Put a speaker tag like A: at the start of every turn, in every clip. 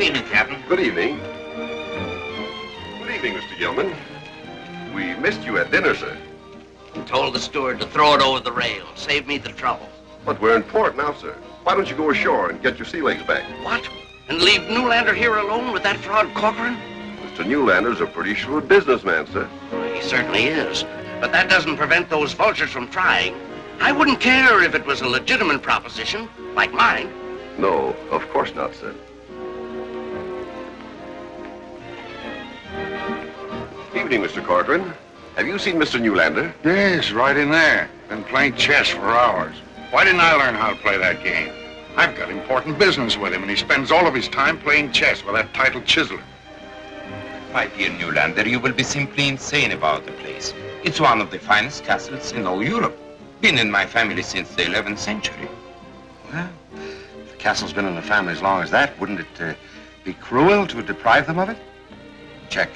A: evening, Captain.
B: Good evening. Good evening, Mr. Gilman. We missed you at dinner, sir.
A: Told the steward to throw it over the rail. Save me the trouble.
B: But we're in port now, sir. Why don't you go ashore and get your sea legs back?
A: What? And leave Newlander here alone with that fraud Corcoran?
B: Mr. Newlander's a pretty shrewd businessman, sir.
A: Well, he certainly is. But that doesn't prevent those vultures from trying. I wouldn't care if it was a legitimate proposition, like mine.
B: No, of course not, sir. Evening, Mr. Corcoran. Have you seen Mr. Newlander?
C: Yes, right in there. Been playing chess for hours. Why didn't I learn how to play that game? I've got important business with him, and he spends all of his time playing chess with that titled chiseler.
D: My dear Newlander, you will be simply insane about the place. It's one of the finest castles in all Europe. Been in my family since the 11th century.
C: Well, if the castle's been in the family as long as that, wouldn't it be cruel to deprive them of it? Check.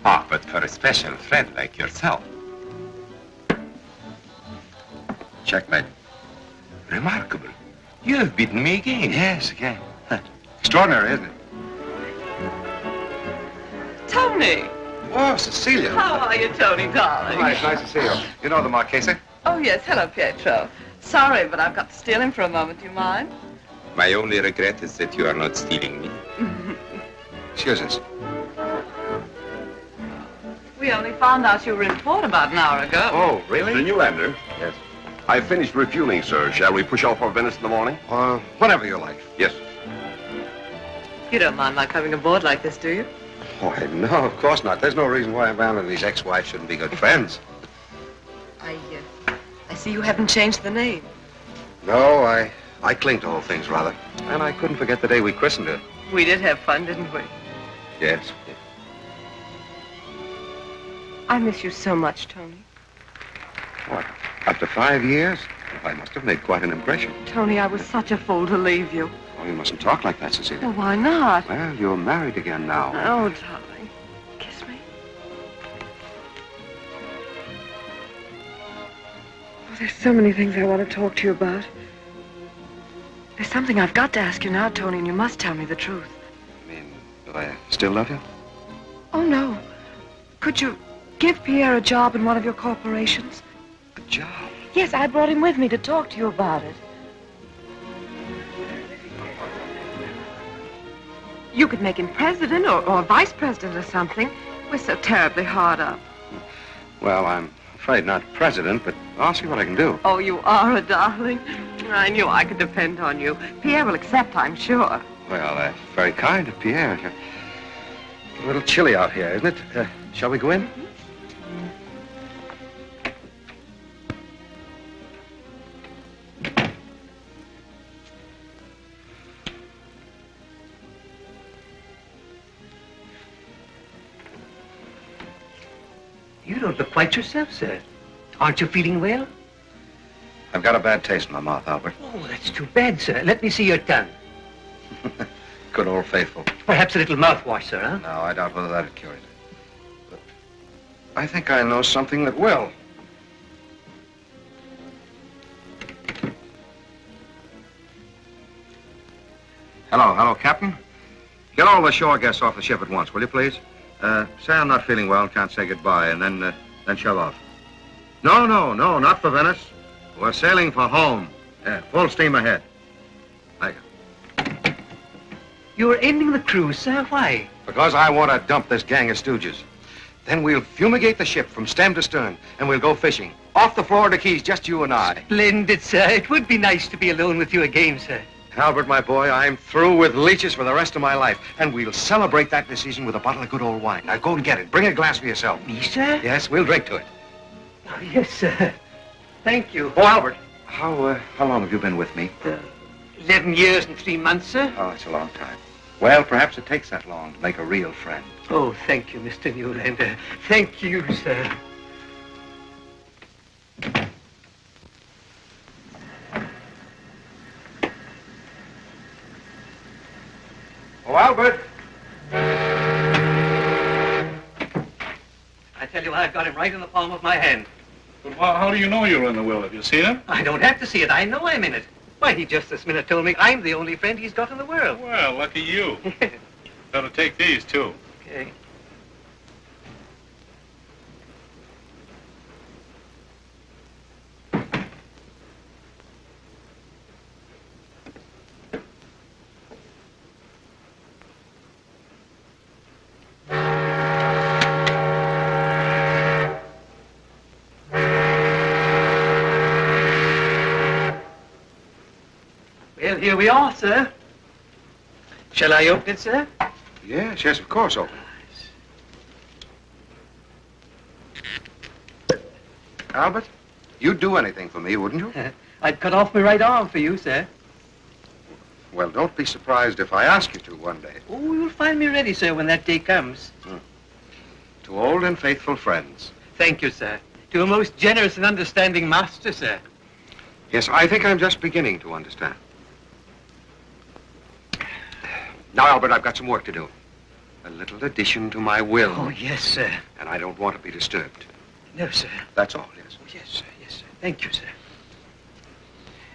D: Ah, but for a special friend like yourself.
C: Checkmate.
D: Remarkable. You have beaten me again.
C: Yes, again. Extraordinary, isn't it?
E: Tony!
C: Oh, Cecilia.
E: How are you, Tony, darling?
C: Hi, it's nice to see you. You know the Marchese?
E: Oh, yes. Hello, Pietro. Sorry, but I've got to steal him for a moment. Do you mind?
D: My only regret is that you are not stealing me.
C: Excuse us.
E: We only found out you were in port about an hour ago.
C: Oh, really?
B: Mr. Newlander?
C: Yes.
B: I've finished refueling, sir. Shall we push off for Venice in the morning?
C: Whenever you like.
B: Yes.
E: You don't mind my coming aboard like this, do you?
C: Why, no, of course not. There's no reason why a man and his ex-wife shouldn't be good friends.
E: I see you haven't changed the name.
C: No, I cling to old things, rather. And I couldn't forget the day we christened her.
E: We did have fun, didn't we?
C: Yes.
E: I miss you so much, Tony.
C: What, after 5 years? I must have made quite an impression.
E: Tony, I was such a fool to leave you.
C: Oh, you mustn't talk like that, Cecilia.
E: Well, why not?
C: Well, you're married again now.
E: Oh, darling. Kiss me. Oh, there's so many things I want to talk to you about. There's something I've got to ask you now, Tony, and you must tell me the truth.
C: I mean, do I still love you?
E: Oh, no. Could you give Pierre a job in one of your corporations?
C: A job?
E: Yes, I brought him with me to talk to you about it. You could make him president or vice president or something. We're so terribly hard up.
C: Well, I'm afraid not president, but I'll see what I can do.
E: Oh, you are a darling. I knew I could depend on you. Pierre will accept, I'm sure.
C: Well, that's very kind of Pierre. A little chilly out here, isn't it? Shall we go in?
F: You don't look quite yourself, sir. Aren't you feeling well?
C: I've got a bad taste in my mouth, Albert.
F: Oh, that's too bad, sir. Let me see your tongue.
C: Good old faithful.
F: Perhaps a little mouthwash, sir, huh?
C: No, I doubt whether that'd cure it. But I think I know something that will. Hello, Captain. Get all the shore guests off the ship at once, will you, please? Say I'm not feeling well, can't say goodbye, and then shove off. No, not for Venice. We're sailing for home. Full steam ahead.
F: You're ending the cruise, sir. Why?
C: Because I want to dump this gang of stooges. Then we'll fumigate the ship from stem to stern, and we'll go fishing. Off the Florida Keys, just you and I.
F: Splendid, sir. It would be nice to be alone with you again, sir.
C: Albert, my boy, I'm through with leeches for the rest of my life, and we'll celebrate that decision with a bottle of good old wine. Now, go and get it. Bring a glass for yourself.
F: Me, sir?
C: Yes, we'll drink to it.
F: Oh, yes, sir. Thank you.
C: Oh, Albert, how long have you been with me?
F: 11 years and 3 months, sir.
C: Oh, it's a long time. Well, perhaps it takes that long to make a real friend.
F: Oh, thank you, Mr. Newlander. Thank you, sir.
C: Oh, Albert!
F: I tell you, I've got him right in the palm of my hand.
G: But how do you know you're in the will? Have you seen him?
F: I don't have to see it. I know I'm in it. Why, he just this minute told me I'm the only friend he's got in the world.
G: Well, lucky you. Better take these, too.
F: Okay. Well, here we are, sir. Shall I open it, sir?
C: Yes, yes, of course, open. Albert, you'd do anything for me, wouldn't you?
F: I'd cut off my right arm for you, sir.
C: Well, don't be surprised if I ask you to one day.
F: Oh, you'll find me ready, sir, when that day comes.
C: To old and faithful friends.
F: Thank you, sir. To a most generous and understanding master, sir.
C: Yes, I think I'm just beginning to understand. Now, Albert, I've got some work to do. A little addition to my will.
F: Oh, yes, sir.
C: And I don't want to be disturbed.
F: No, sir.
C: That's all, yes.
F: Oh, yes, sir. Yes, sir. Thank you, sir.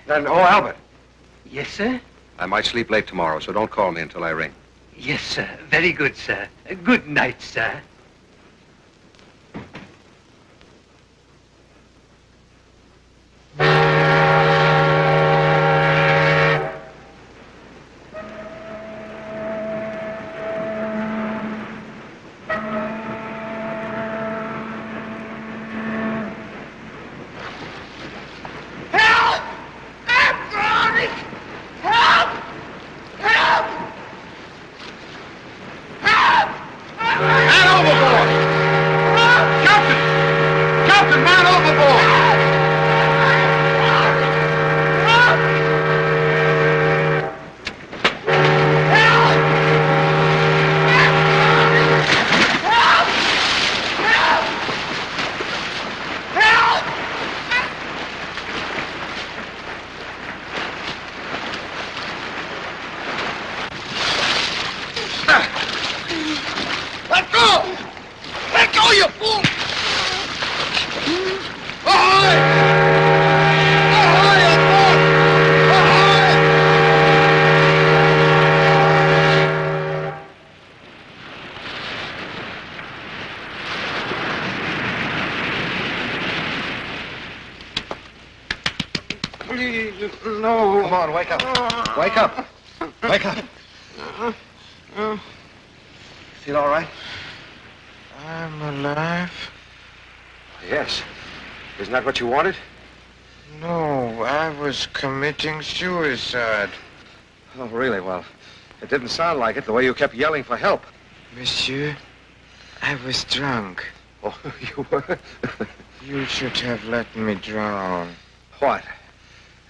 C: And, oh, Albert,
F: Yes, sir?
C: I might sleep late tomorrow, so don't call me until I ring.
F: Yes, sir. Very good, sir. Good night, sir.
C: No. Come on, wake up. Wake up. Wake up. Feel all right?
H: I'm alive.
C: Yes. Isn't that what you wanted?
H: No, I was committing suicide.
C: Oh, really? Well, it didn't sound like it, the way you kept yelling for help.
H: Monsieur, I was drunk.
C: Oh, you were?
H: You should have let me drown.
C: What?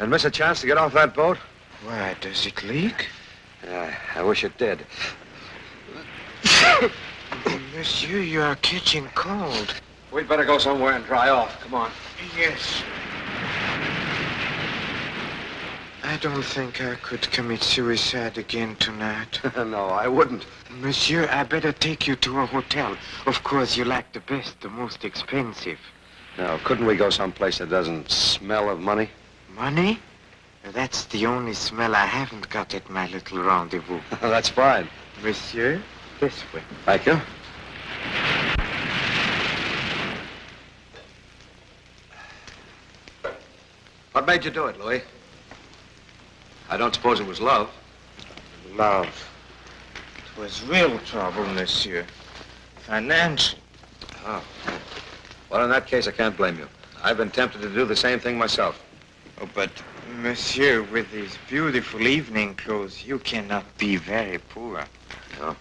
C: And miss a chance to get off that boat?
H: Why, does it leak?
C: I wish it did.
H: Monsieur, you are catching cold.
C: We'd better go somewhere and dry off. Come on.
H: Yes. I don't think I could commit suicide again tonight.
C: No, I wouldn't.
H: Monsieur, I better take you to a hotel. Of course, you like the best, the most expensive.
C: Now, couldn't we go someplace that doesn't smell of money?
H: Money? That's the only smell I haven't got at my little rendezvous.
C: That's fine.
H: Monsieur, this way.
C: Thank you. What made you do it, Louis? I don't suppose it was love.
H: Love. It was real trouble, monsieur. Financial.
C: Oh. Well, in that case, I can't blame you. I've been tempted to do the same thing myself.
H: Oh, but, monsieur, with these beautiful evening clothes, you cannot be very poor.
C: No.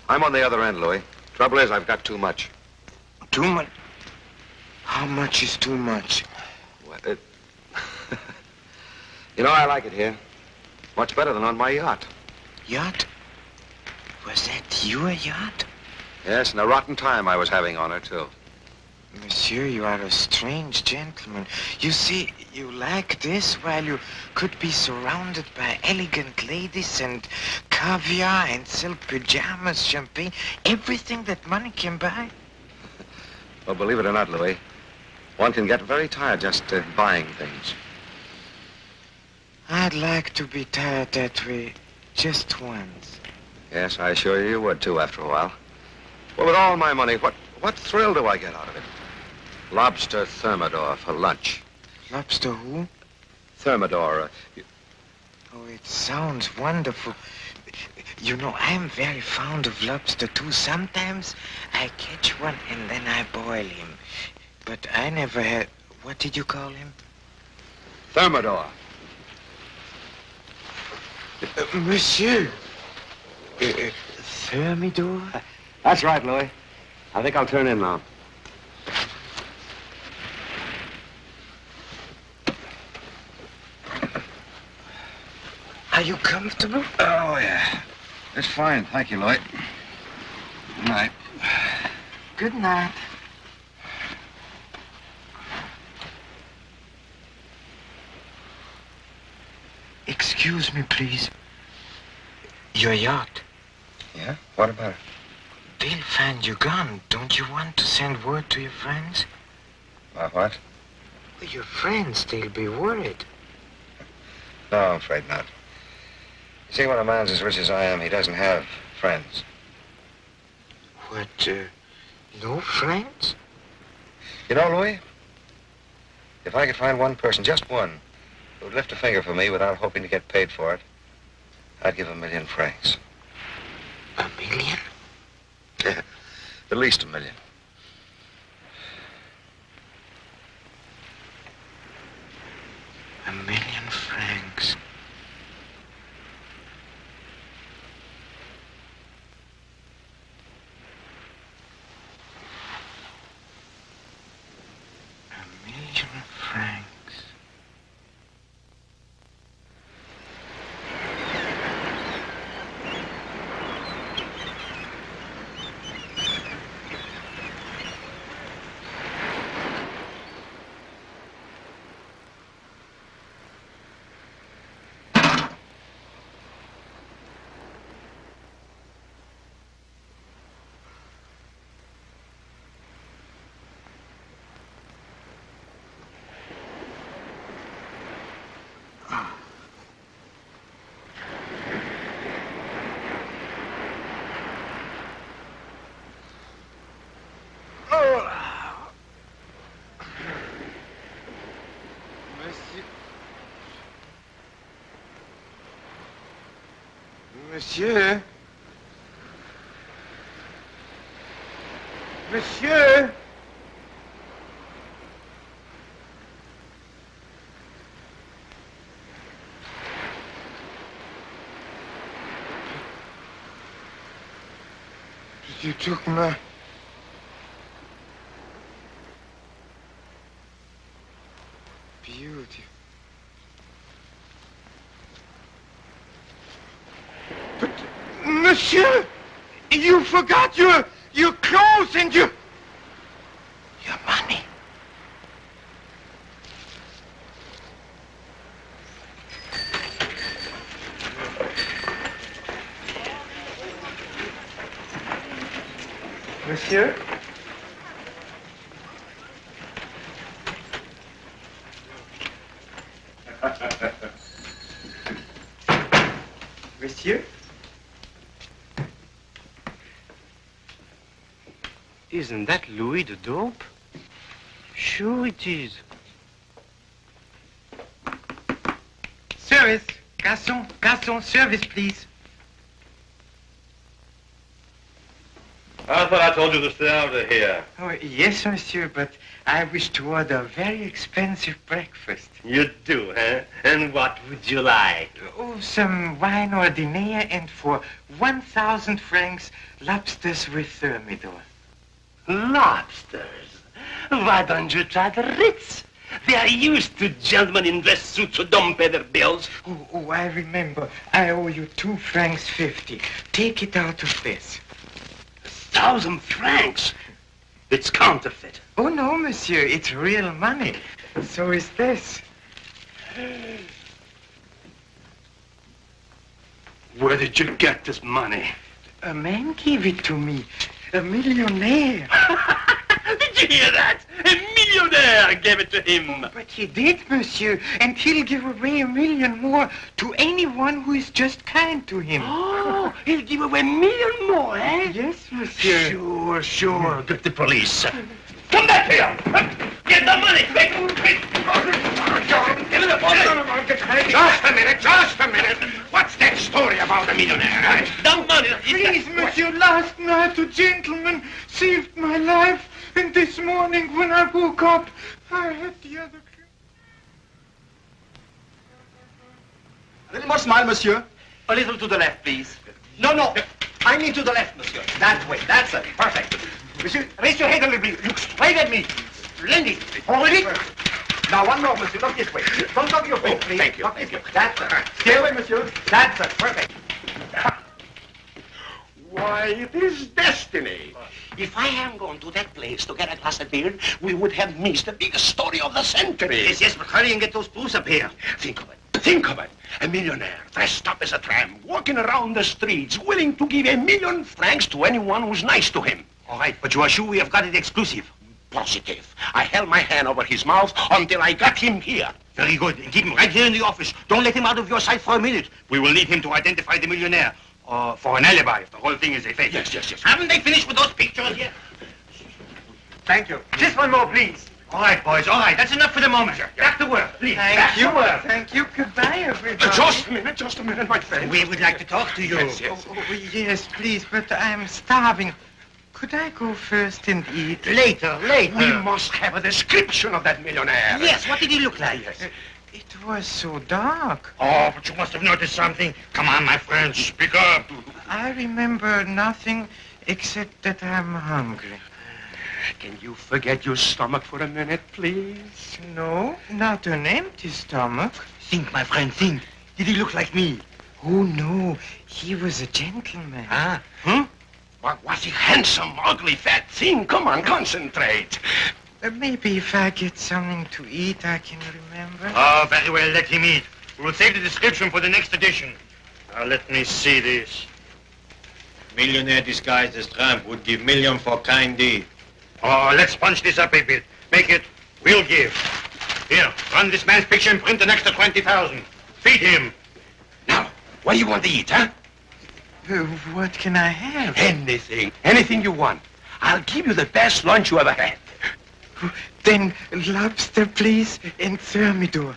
C: I'm on the other end, Louis. Trouble is, I've got too much.
H: Too much? How much is too much?
C: Well, You know, I like it here. Much better than on my yacht.
H: Yacht? Was that your yacht?
C: Yes, and a rotten time I was having on her, too.
H: Monsieur, you are a strange gentleman. You see, you like this while you could be surrounded by elegant ladies and caviar and silk pajamas, champagne, everything that money can buy.
C: Well, believe it or not, Louis, one can get very tired just buying things.
H: I'd like to be tired that way just once.
C: Yes, I assure you would, too, after a while. Well, with all my money, what thrill do I get out of it? Lobster thermidor for lunch.
H: Lobster who?
C: Thermidor,
H: Oh, it sounds wonderful. You know, I'm very fond of lobster, too. Sometimes I catch one and then I boil him. But I never had... What did you call him?
C: Thermidor.
H: Monsieur. Thermidor?
C: That's right, Louis. I think I'll turn in now.
H: Are you comfortable?
C: Oh, yeah. It's fine. Thank you, Louis. Good night.
H: Good night. Excuse me, please. Your yacht.
C: Yeah? What about it?
H: They'll find you gone. Don't you want to send word to your friends?
C: About what?
H: Well, your friends, they'll be worried.
C: No, I'm afraid not. You see, when a man's as rich as I am, he doesn't have friends.
H: What, no friends?
C: You know, Louis, if I could find one person, just one, who would lift a finger for me without hoping to get paid for it, I'd give 1,000,000 francs.
H: 1,000,000?
C: At least 1,000,000.
H: francs. £1,000,000. Monsieur? Monsieur? You took my... beauty. But, monsieur, you forgot your clothes and your money. Monsieur? Monsieur? Isn't that Louis the dope? Sure it is. Service. Garçon, service, please.
G: I thought I told you to stay out of here.
H: Oh, yes, monsieur, but I wish to order a very expensive breakfast.
G: You do, huh? And what would you like?
H: Oh, some wine ordinaire and for 1,000 francs, lobsters with thermidor.
A: Lobsters? Why don't you try the Ritz? They are used to gentlemen in dress suits who don't pay their bills.
H: Oh, I remember. I owe you 2 francs 50. Take it out of this.
A: 1,000 francs? It's counterfeit.
H: Oh, no, monsieur. It's real money. So is this.
A: Where did you get this money?
H: A man gave it to me. A millionaire.
A: Did you hear that? A millionaire!
G: millionaire gave it to him.
H: But he did, monsieur, and he'll give away $1 million more to anyone who is just kind to him.
A: Oh, he'll give away $1 million more, eh?
H: Yes, monsieur.
A: Sure, sure. Get the police. Come back here. Get the money. Quick, quick. Give me the money. Just a minute. What's that story about the millionaire?
G: The money.
H: Please, monsieur, last night a gentleman saved my life, and this morning when I woke up, I had the other...
I: A little more smile, monsieur.
G: A little to the left, please.
I: No. I mean to the left, monsieur. That way. That's it. Perfect. Monsieur, raise your head a little bit. Look straight at me. Splendid. Hold it. Now, one more, monsieur. Look this way. Don't cover your face, please.
A: Thank you.
I: Look this way. That's it. Stay away, monsieur. That's it. Perfect.
A: Why, it is destiny. If I hadn't gone to that place to get a glass of beer, we would have missed the biggest story of the century.
G: Yes, but hurry and get those booze up here.
A: Think of it. Think of it. A millionaire dressed up as a tramp, walking around the streets, willing to give $1 million francs to anyone who's nice to him.
G: All right, but you are sure we have got it exclusive?
A: Positive. I held my hand over his mouth until I got him here.
G: Very good. And keep him right here in the office. Don't let him out of your sight for a minute. We will need him to identify the millionaire. For an alibi, if the whole thing is a fake.
A: Yes.
G: Haven't they finished with those pictures yet?
I: Thank you. Just one more, please.
G: All right, boys, all right. That's enough for the moment. Back to work, please.
H: Thank you. Thank you. Goodbye, everybody.
A: Just a minute, my friend.
G: We would like to talk to you.
A: Yes.
H: Yes, please, but I'm starving. Could I go first and eat?
G: Later.
A: We must have a description of that millionaire.
G: Yes, what did he look like?
H: It was so dark.
G: Oh, but you must have noticed something. Come on, my friend, speak up.
H: I remember nothing except that I'm hungry.
A: Can you forget your stomach for a minute, please?
H: No, not an empty stomach.
G: Think, my friend, think. Did he look like me?
H: Oh, no. He was a gentleman.
G: Ah, huh?
A: Was he handsome, ugly, fat, thin? Come on, concentrate.
H: Maybe if I get something to eat, I can remember.
G: Oh, very well, let him eat. We'll save the description for the next edition. Now, let me see this.
J: Millionaire disguised as tramp would give $1 million for kind deed.
G: Oh, let's punch this up a bit. Make it, we'll give. Here, run this man's picture and print an extra 20,000. Feed him.
A: Now, what do you want to eat, huh?
H: What can I have?
A: Anything you want. I'll give you the best lunch you ever had.
H: Then lobster, please, and thermidor.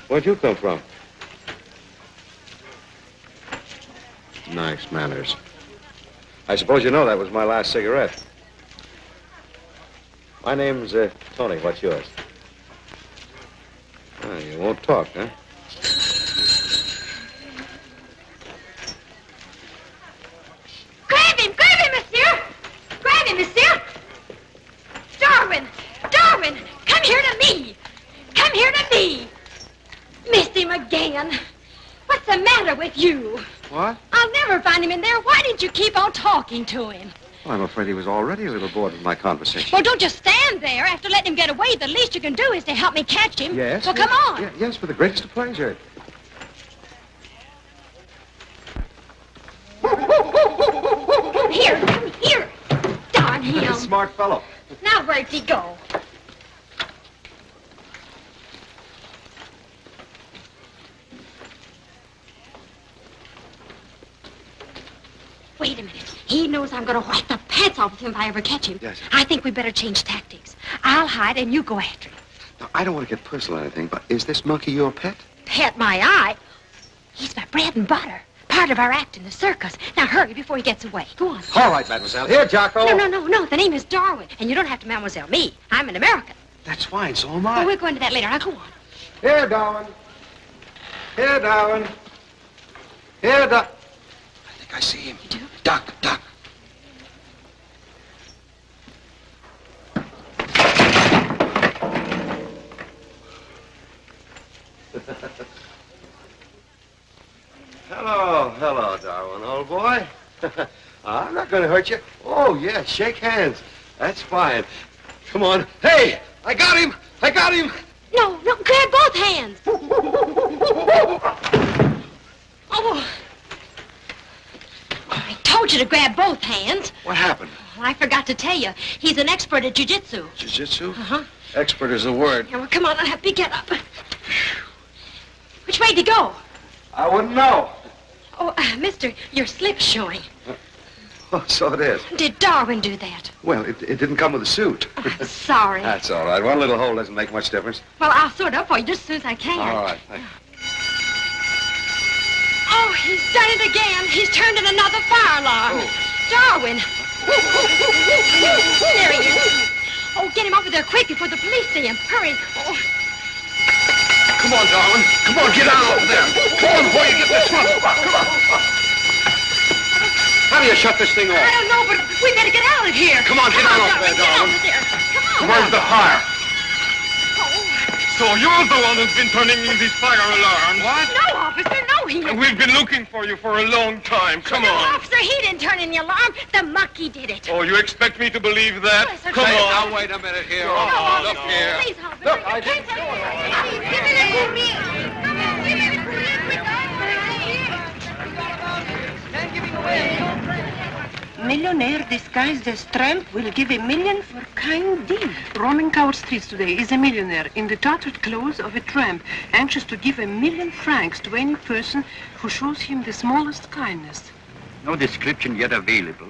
C: Where'd you come from? Nice manners. I suppose you know that was my last cigarette. My name's Tony. What's yours? Oh, you won't talk, huh?
K: Grab him, monsieur! Grab him, monsieur! Darwin, come here to me! Come here to me! Missed him again. What's the matter with you?
C: What?
K: I'll never find him in there. Why didn't you keep on talking to him?
C: Well, I'm afraid he was already a little bored with my conversation.
K: Well, don't just stand there. After letting him get away, the least you can do is to help me catch him.
C: Yes.
K: Well, come on.
C: Yes, with the greatest of pleasure.
K: Here. Darn him.
C: Smart fellow.
K: Now, where'd he go? Wait a minute. He knows I'm going to whack the pants off of him if I ever catch him.
C: Yes.
K: I think we better change tactics. I'll hide and you go after him.
C: Now, I don't want to get personal or anything, but is this monkey your pet?
K: Pet my eye. He's my bread and butter. Part of our act in the circus. Now hurry before he gets away. Go on.
C: All right, mademoiselle. Here, Jocko.
K: No. The name is Darwin. And you don't have to mademoiselle me. I'm an American.
C: That's fine. So am I.
K: Well, we'll go into that later. Now, go on.
C: Here, Darwin. Here, Darwin. I think I see him.
K: You do?
C: Duck.
B: I'm not going to hurt you. Oh, yeah, shake hands. That's fine. Come on. Hey, I got him. I got him.
K: No, grab both hands. Oh. I told you to grab both hands.
B: What happened?
K: Well, I forgot to tell you. He's an expert at jiu-jitsu.
B: Jiu-jitsu?
K: Uh-huh.
B: Expert is the word.
K: Yeah, well, come on, I'll help you get up. Which way to go?
B: I wouldn't know.
K: Oh, mister, your slip's showing.
B: Oh, so it is.
K: Did Darwin do that?
B: Well, it didn't come with a suit.
K: Oh, sorry.
B: That's all right. One little hole doesn't make much difference.
K: Well, I'll sort it up for you just as soon as I can.
B: All right.
K: Oh, he's done it again. He's turned in another fire alarm.
B: Oh.
K: Darwin. There he is. Oh, get him over there quick before the police see him. Hurry. Oh.
B: Come on, Darwin. Come on, get out over there. Come on before you get this one. Come on. How do you shut this thing off?
K: I don't know, but we better get out of here.
B: Come on, get out of there,
K: Get
B: Darwin.
K: over there. Come on.
B: Where's the fire?
L: So you're the one who's been turning in these fire alarms.
B: What?
K: No, officer, no, he didn't.
L: We've been looking for you for a long time. Come
K: No,
L: on.
K: officer, he didn't turn in the alarm. The monkey did it.
L: Oh, you expect me to believe that?
K: Yes, sir.
L: Come
B: Hey,
L: on.
B: now, wait a minute here.
K: No,
B: Look
K: officer,
B: here.
K: please, officer.
B: Look,
K: You
B: I
K: can't
B: didn't do
K: tell
B: it.
K: Give me that for me. Come on, give me the police quick.
M: Millionaire disguised as tramp will give $1 million for kind deed. Roaming our streets today is a millionaire in the tattered clothes of a tramp, anxious to give $1 million to any person who shows him the smallest kindness.
N: No description yet available.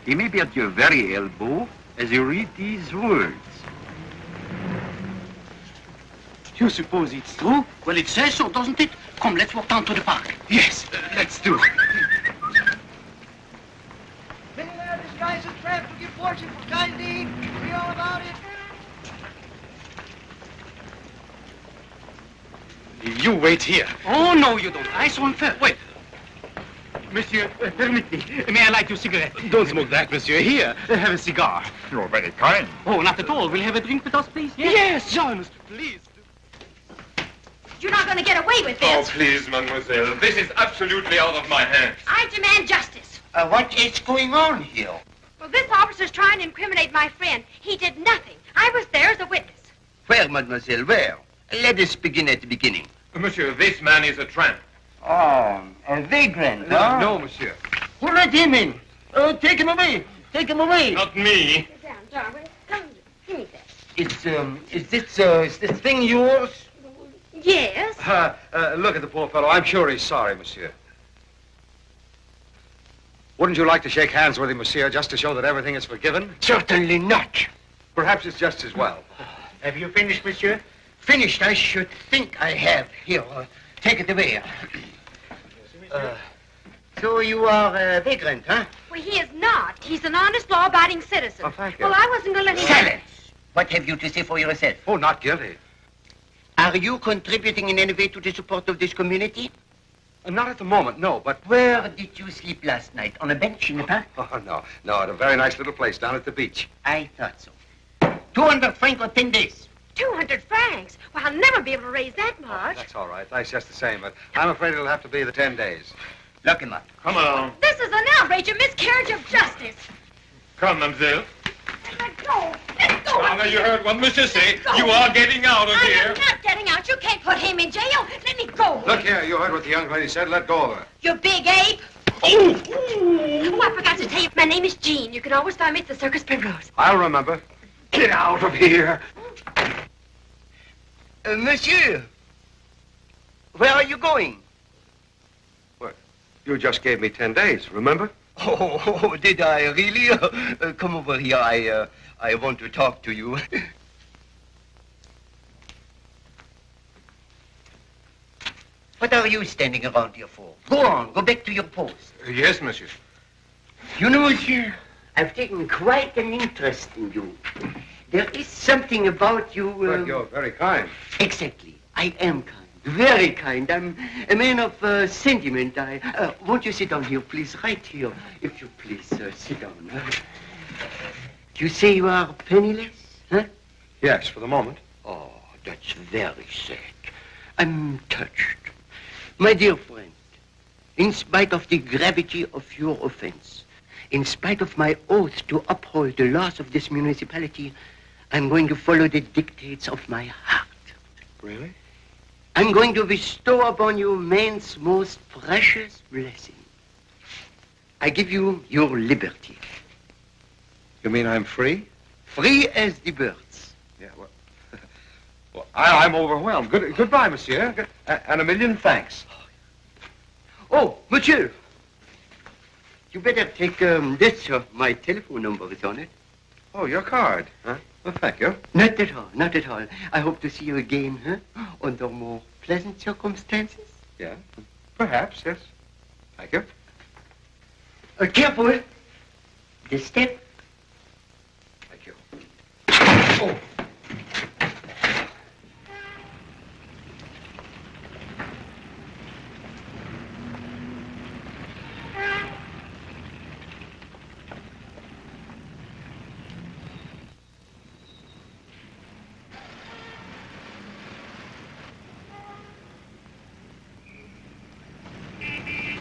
N: He may be at your very elbow as you read these words.
F: You suppose it's true? Well, it says so, doesn't it? Come, let's walk down to the park.
B: Yes, let's do it.
O: Millionaire disguised as tramp to give fortune for kind deed. We all about it.
G: You wait here.
F: Oh, no, you don't. I saw him first. Wait. Monsieur, permit me. May I light your cigarette?
G: Don't smoke that, monsieur. Here, have a cigar.
L: You're very kind.
F: Oh, not at all. Will you have a drink with us, please?
G: Yes, join us, please.
K: You're not going to get away with
L: Oh,
K: this.
L: please, mademoiselle. This is absolutely out of my hands.
K: I demand justice.
I: What is going on here?
K: Well, this officer's trying to incriminate my friend. He did nothing. I was there as a witness.
I: Where, mademoiselle, where? Let us begin at the beginning.
L: Monsieur, this man is a tramp.
I: Oh, a vagrant, huh?
G: No, monsieur.
I: Who let him in? Take him away. Take him away.
L: Not me.
K: Sit down, Darwin. Come, give me that.
I: Is this thing yours?
K: Yes.
C: Look at the poor fellow. I'm sure he's sorry, monsieur. Wouldn't you like to shake hands with him, monsieur, just to show that everything is forgiven?
I: Certainly not.
C: Perhaps it's just as well.
I: Have you finished, monsieur? Finished, I should think I have. Here, take it away. So you are a vagrant, huh?
K: Well, he is not. He's an honest, law-abiding citizen.
C: Oh, thank you.
K: Well, I wasn't going to let him...
I: Silence. What have you to say for yourself?
C: Oh, not guilty.
I: Are you contributing in any way to the support of this community?
C: Not at the moment, no, but...
I: Where did you sleep last night? On a bench in the park?
C: Oh, no, at a very nice little place down at the beach.
I: I thought so. 200 francs for 10 days.
K: 200 francs? Well, I'll never be able to raise that much.
C: That's all right. That's just the same, but I'm afraid it'll have to be the 10 days.
I: Lock him up.
L: Come along.
K: This is an outrage, a miscarriage of justice.
L: Come, mademoiselle.
K: Let go. Let go.
L: Now, you heard what monsieur say. You are getting out of
K: I
L: here.
K: am not getting out. You can't put him in jail. Let me go.
C: Look here, you heard what the young lady said. Let go of her.
K: You big ape. Oh, I forgot to tell you. My name is Jean. You can always find me at the Circus Primrose.
C: I'll remember.
G: Get out of here.
I: Monsieur, where are you going?
C: What? You just gave me 10 days, remember?
I: Oh, did I really? Come over here. I want to talk to you. What are you standing around here for? Go on, go back to your post.
L: Yes, monsieur.
I: You know, monsieur, I've taken quite an interest in you. There is something about you...
C: Well, you're very kind.
I: Exactly. I am kind. Very kind. I'm a man of sentiment. Won't you sit down here, please? Right here. If you please, sit down. You say you are penniless, huh?
C: Yes, for the moment.
I: Oh, that's very sad. I'm touched. My dear friend, in spite of the gravity of your offense,
P: In spite of my oath to uphold the laws of this municipality, I'm going to follow the dictates of my heart.
C: Really?
P: I'm going to bestow upon you man's most precious blessing. I give you your liberty.
C: You mean I'm free?
P: Free as the birds.
C: Yeah, well, I'm overwhelmed. Goodbye, monsieur. And a million thanks.
P: Oh, monsieur. You better take this, my telephone number is on it.
C: Oh, your card, huh? Well, thank you.
P: Not at all, not at all. I hope to see you again, huh? Under more pleasant circumstances.
C: Yeah, perhaps, yes. Thank you.
P: Careful. The step.
C: Thank you.
P: Oh.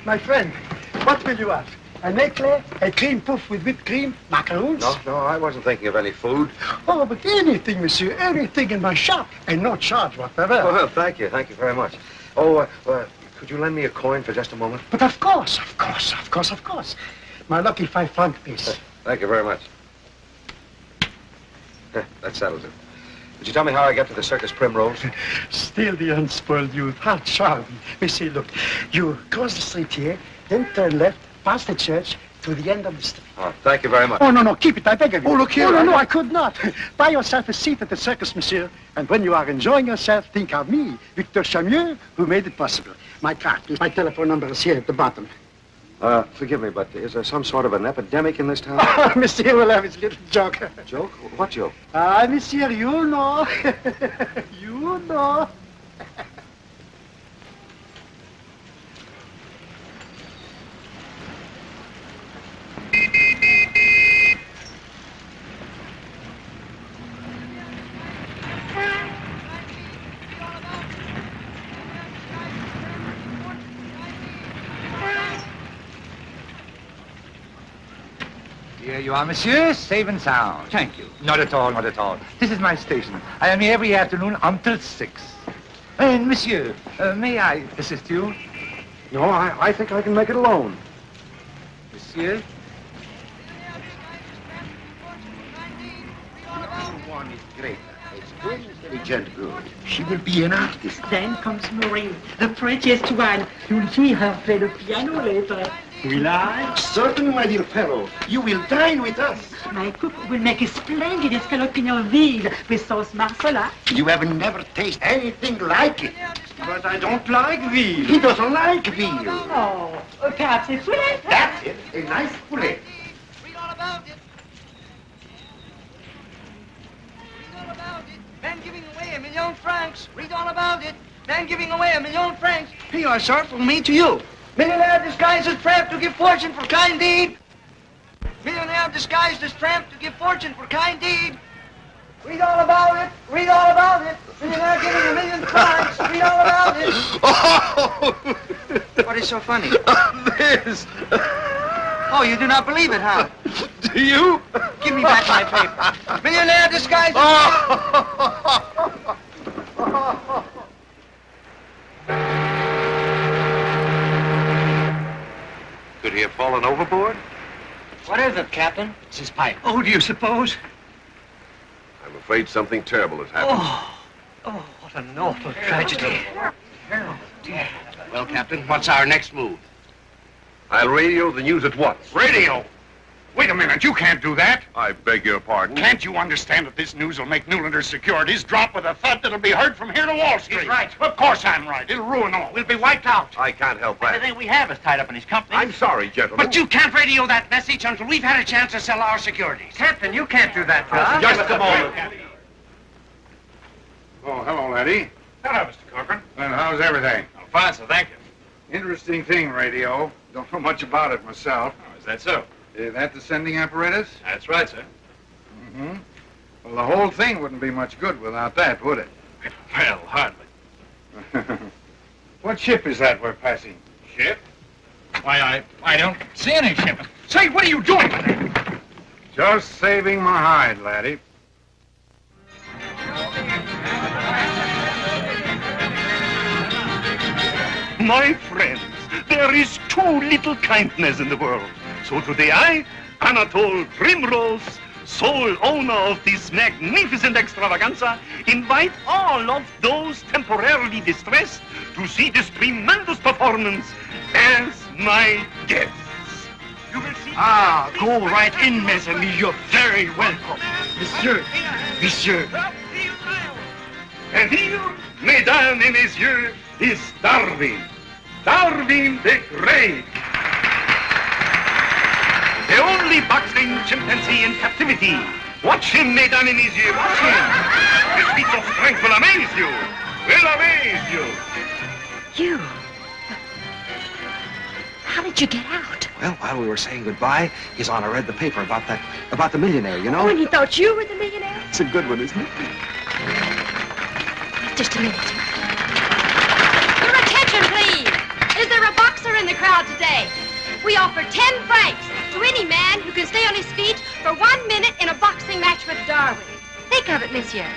Q: My friend, what will you have? An eclair, a cream puff with whipped cream, macaroons?
C: No, I wasn't thinking of any food.
Q: Oh, but anything, monsieur, anything in my shop, and no charge whatever.
C: Oh, well, thank you very much. Oh, could you lend me a coin for just a moment?
Q: But of course. My lucky 5-franc piece.
C: Thank you very much. That settles it. Would you tell me how I get to the Circus Primrose?
Q: Still the unspoiled youth. How charming. Monsieur, look, you cross the street here, then turn left, past the church, to the end of the street.
C: Oh, thank you very much.
Q: Oh, no, keep it, I beg of you.
C: Oh, look here.
Q: Oh, no, I could not. Buy yourself a seat at the circus, monsieur, and when you are enjoying yourself, think of me, Victor Chamieux, who made it possible. My card, please. My telephone number is here at the bottom.
C: Forgive me, but is there some sort of an epidemic in this town?
Q: Oh, monsieur will have his little joke.
C: Joke? What joke?
Q: Ah, monsieur, you know. You know.
R: Here you are, monsieur, safe and sound. Thank you. Not at all, not at all. This is my station. I am here every afternoon until 6. And, monsieur, may I assist you?
C: No, I think I can make it alone.
R: Monsieur?
P: One is greater. It's intelligent girl. She will be an artist.
S: Then comes Marie, the prettiest one. You'll hear her play the piano later.
Q: Will I?
P: Certainly, my dear fellow. You will dine with us.
S: My cook will make a splendid escalope of veal with sauce marsala.
P: You have never tasted anything like it.
Q: But I don't like veal.
P: He doesn't like veal.
S: Oh, perhaps a poulet.
P: That's it. A nice poulet.
O: Read all about it. Read all about it. Man giving away £1 million. Read all about it. Man giving away £1 million.
I: Here you are, sir, from me to you.
O: Millionaire disguised as tramp to give fortune for kind deed. Millionaire disguised as tramp to give fortune for kind deed. Read all about it. Read all about it. Millionaire giving £1 million. Read all about it.
I: What is so funny?
C: This.
I: Oh, you do not believe it, huh?
C: Do you?
I: Give me back my paper.
O: Millionaire disguised
C: Could he have fallen overboard?
I: What is it, Captain?
Q: It's his pipe.
I: Oh, do you suppose?
B: I'm afraid something terrible has happened.
I: Oh, what an awful tragedy.
Q: Oh, dear. Well, Captain, what's our next move?
B: I'll radio the news at once.
G: Radio? Wait a minute, you can't do that.
B: I beg your pardon.
G: Can't you understand that this news will make Newlander's securities drop with a thud that'll be heard from here to Wall Street?
Q: He's right.
G: Of course I'm right. It'll ruin all. We'll be wiped out.
B: I can't help that.
Q: Everything we have is tied up in his company.
B: I'm sorry, gentlemen.
Q: But you can't radio that message until we've had a chance to sell our securities.
I: Captain, you can't do that to us.
B: Just a moment.
L: Oh, hello, laddie.
G: Hello, Mr. Corcoran.
L: And how's everything?
G: Oh, fine, sir. Thank you.
L: Interesting thing, radio. Don't know much about it myself.
G: Oh, is that so?
L: Is that the sending apparatus?
G: That's right, sir.
L: Mm-hmm. Well, the whole thing wouldn't be much good without that, would it?
G: Well, hardly.
L: What ship is that we're passing?
G: Ship? Why, I don't see any ship.
B: Say, what are you doing?
C: Just saving my hide, laddie.
A: My friends, there is too little kindness in the world. So today I, Anatole Primrose, sole owner of this magnificent extravaganza, invite all of those temporarily distressed to see this tremendous performance as my guests. You will see...
I: Ah, go right in, mes amis. You're very welcome. Monsieur, monsieur.
A: And here, mesdames et messieurs, is Darwin. Darwin the Great. The only boxing chimpanzee in captivity. Watch him, mesdames et messieurs, watch him. His feats of strength will amaze you. Will amaze you.
K: You? How did you get out?
B: Well, while we were saying goodbye, His Honor read the paper about the millionaire, you know?
K: Oh, and he thought you were the millionaire?
B: It's a good one, isn't it?
K: Just a minute. Your attention, please. Is there a boxer in the crowd today? We offer 10 francs to any man who can stay on his feet for 1 minute in a boxing match with Darwin. Think of it, monsieur.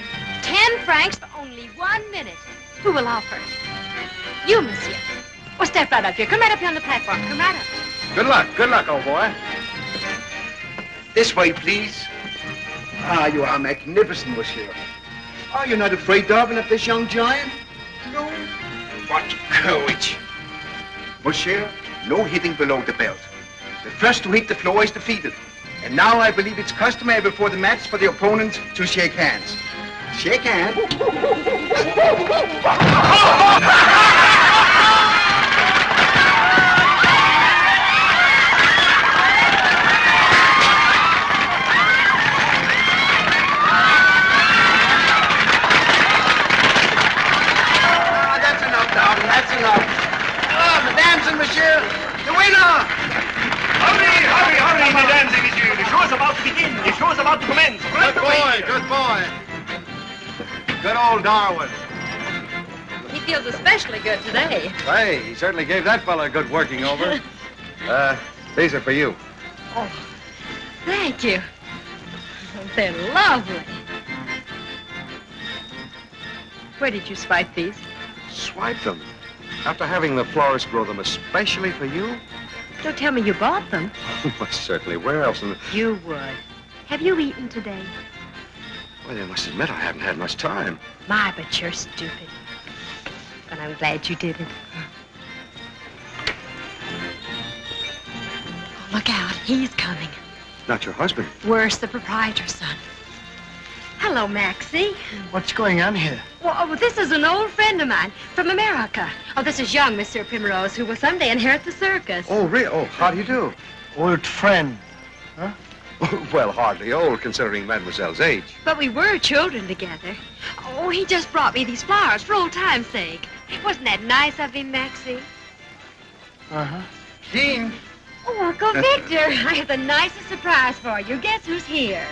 K: 10 francs for only 1 minute. Who will offer? You, monsieur. Well, step right up here. Come right up here on the platform. Come right up.
C: Good luck, old boy.
I: This way, please. Ah, you are magnificent, monsieur. Are you not afraid, Darwin, of this young giant? No. What courage. Monsieur, no hitting below the belt. The first to hit the floor is defeated. And now I believe it's customary before the match for the opponent to shake hands. Shake hands. That's enough. Ah, mesdames and messieurs, the winner!
A: Hurry, mesdames et messieurs. The show's about to begin. The show's about to commence.
C: Good boy. Good old Darwin.
K: He feels especially good today.
C: Hey, he certainly gave that fella a good working over. These are for you.
K: Oh, thank you. They're lovely. Where did you swipe these?
C: Swipe them. After having the florist grow them especially for you?
K: Don't tell me you bought them.
C: Well, certainly. Where else?
K: You would. Have you eaten today?
C: Well, you must admit I haven't had much time.
K: My, but you're stupid. But I'm glad you didn't. Look out, he's coming.
C: Not your husband.
K: Worse, the proprietor's son. Hello, Maxie.
Q: What's going on here?
K: Well, this is an old friend of mine from America. Oh, this is young Monsieur Primrose, who will someday inherit the circus.
C: Oh, really? Oh, how do you do?
Q: Old friend. Huh?
C: Well, hardly old, considering Mademoiselle's age.
K: But we were children together. Oh, he just brought me these flowers for old time's sake. Wasn't that nice of him, Maxie?
Q: Uh-huh.
I: Jean.
K: Oh, Uncle Victor, I have the nicest surprise for you. Guess who's here?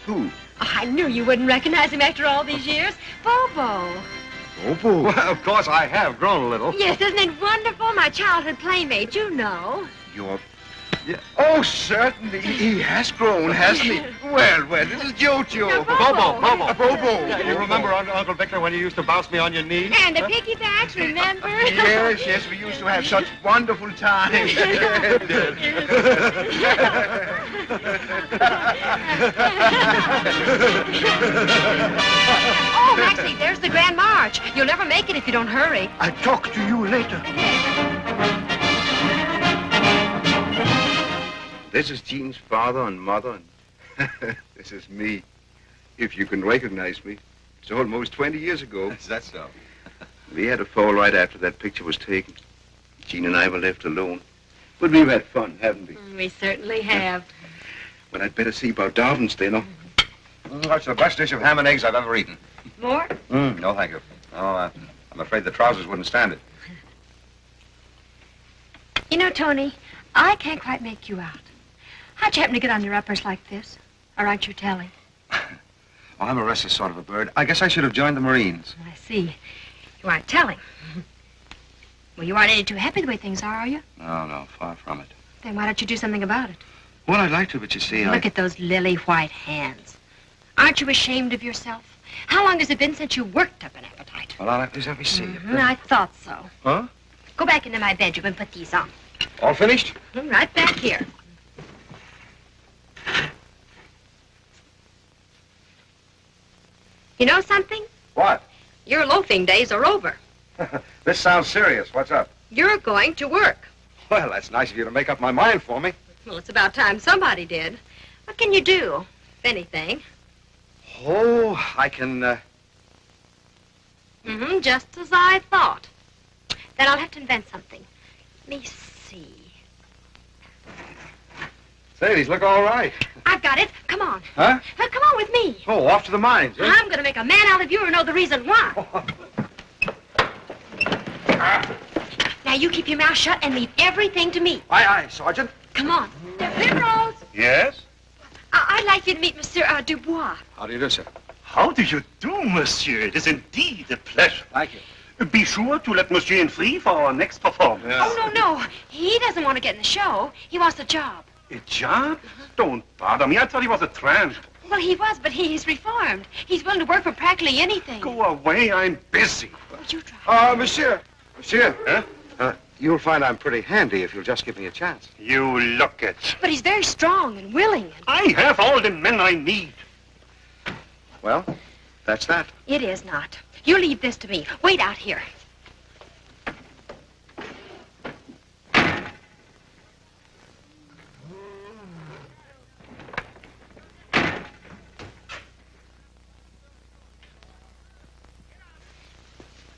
I: Who?
K: Oh, I knew you wouldn't recognize him after all these years. Bobo.
C: Bobo? Well, of course, I have grown a little.
K: Yes, isn't it wonderful? My childhood playmate, you know.
I: Your... Yeah. Oh, certainly. He has grown, hasn't he? Well, this is Jojo.
C: Bobo.
I: Yeah,
C: you remember Uncle Victor when you used to bounce me on your knee?
K: And the piggybacks, remember?
I: Yes, we used to have such wonderful times.
K: Oh, Maxie, there's the Grand March. You'll never make it if you don't hurry.
Q: I'll talk to you later.
I: This is Jean's father and mother, and this is me. If you can recognize me. It's almost 20 years ago.
C: Is that so?
I: We had a fall right after that picture was taken. Jean and I were left alone. But we've had fun, haven't we?
K: We certainly have.
I: But I'd better see about Darwin's dinner.
C: That's the best dish of ham and eggs I've ever eaten.
K: More?
C: No, thank you. Oh, I'm afraid the trousers wouldn't stand it.
K: You know, Tony, I can't quite make you out. How'd you happen to get on your uppers like this? Or aren't you telling?
C: Oh, I'm a restless sort of a bird. I guess I should have joined the Marines.
K: I see. You aren't telling. Well, you aren't any too happy the way things are you?
C: No, far from it.
K: Then why don't you do something about it?
C: Well, I'd like to, but you see,
K: Look at those lily white hands. Aren't you ashamed of yourself? How long has it been since you worked up an appetite?
C: Well, I'll let me see.
K: I thought so.
C: Huh?
K: Go back into my bedroom and put these on.
C: All finished?
K: Right back here. You know something?
C: What?
K: Your loafing days are over.
C: This sounds serious. What's up?
K: You're going to work.
C: Well, that's nice of you to make up my mind for me.
K: Well, it's about time somebody did. What can you do, if anything?
C: Oh, I can,
K: Just as I thought. Then I'll have to invent something. Let me see.
C: Say, these look all right.
K: I've got it. Come on.
C: Huh?
K: Come on with me.
C: Oh, off to the mines, eh?
K: I'm going to make a man out of you or know the reason why. Now, you keep your mouth shut and leave everything to me.
C: Aye, aye, Sergeant.
K: Come on. Primrose,
C: Yes?
K: I'd like you to meet Monsieur Dubois.
C: How do you do, sir?
G: How do you do, monsieur? It is indeed a pleasure.
C: Thank you.
G: Be sure to let monsieur in free for our next performance.
K: Oh, no. He doesn't want to get in the show. He wants the job.
G: A job? Don't bother me. I thought he was a tramp.
K: Well, he was, but he's reformed. He's willing to work for practically anything.
G: Go away. I'm busy.
K: Would you try?
C: Monsieur. Monsieur.
G: Huh?
C: You'll find I'm pretty handy if you'll just give me a chance.
G: You look it.
K: But he's very strong and willing.
G: I have all the men I need.
C: Well, that's that.
K: It is not. You leave this to me. Wait out here.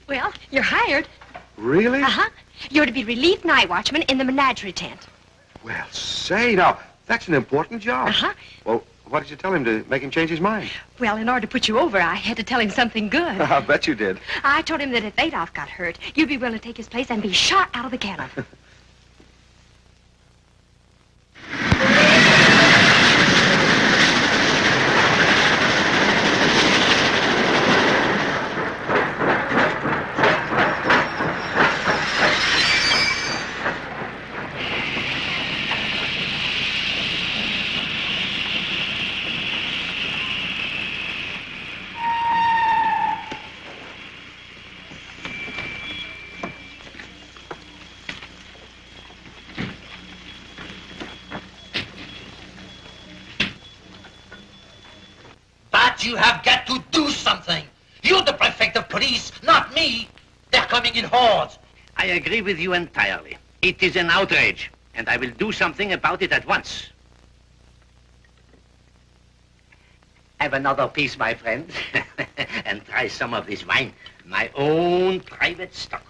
K: Well, you're hired.
C: Really?
K: Uh-huh. You're to be relief night watchman in the menagerie tent.
C: Well, say, now, that's an important job.
K: Uh-huh.
C: Well, what did you tell him to make him change his mind?
K: Well, in order to put you over, I had to tell him something good.
C: I bet you did.
K: I told him that if Adolf got hurt, you'd be willing to take his place and be shot out of the cannon.
T: But you have got to do something. You're the prefect of police, not me. They're coming in hordes.
I: I agree with you entirely. It is an outrage, and I will do something about it at once. Have another piece, my friend, and try some of this wine. My own private stock.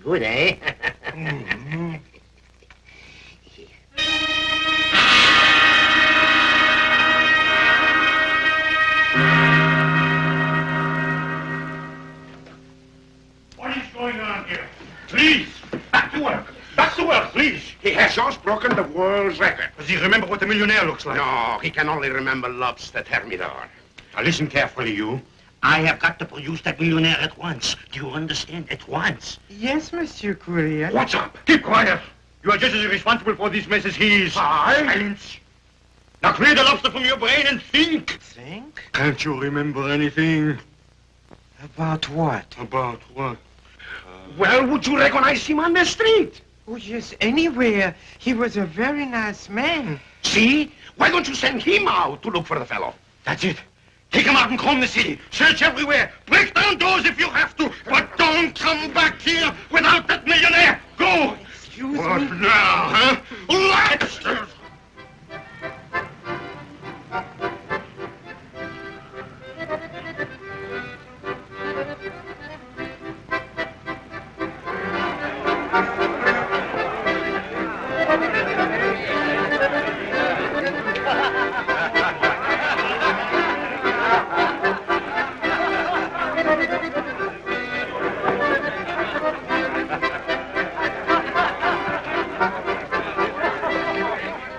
I: Good, eh?
G: What is going on here? Please, back to work. Back to work, please.
B: He has just broken the world's record.
G: Does he remember what a millionaire looks like?
B: No, he can only remember lobster thermidor.
G: Now listen carefully, you. I have got to produce that millionaire at once. Do you understand? At once.
S: Yes, Monsieur Courier.
G: What's up? Keep quiet. You are just as responsible for this mess as he is. Silence. Now clear the lobster from your brain and think.
S: Think?
G: Can't you remember anything?
S: About what?
G: About what?
B: Well, would you recognize him on the street?
S: Oh, yes, anywhere. He was a very nice man.
B: See? Why don't you send him out to look for the fellow?
G: That's it. Take him out and comb the city. Search everywhere. Break down doors if you have to. But don't come back here without that millionaire. Go.
S: Excuse
G: What
S: me.
G: now, huh? Let's...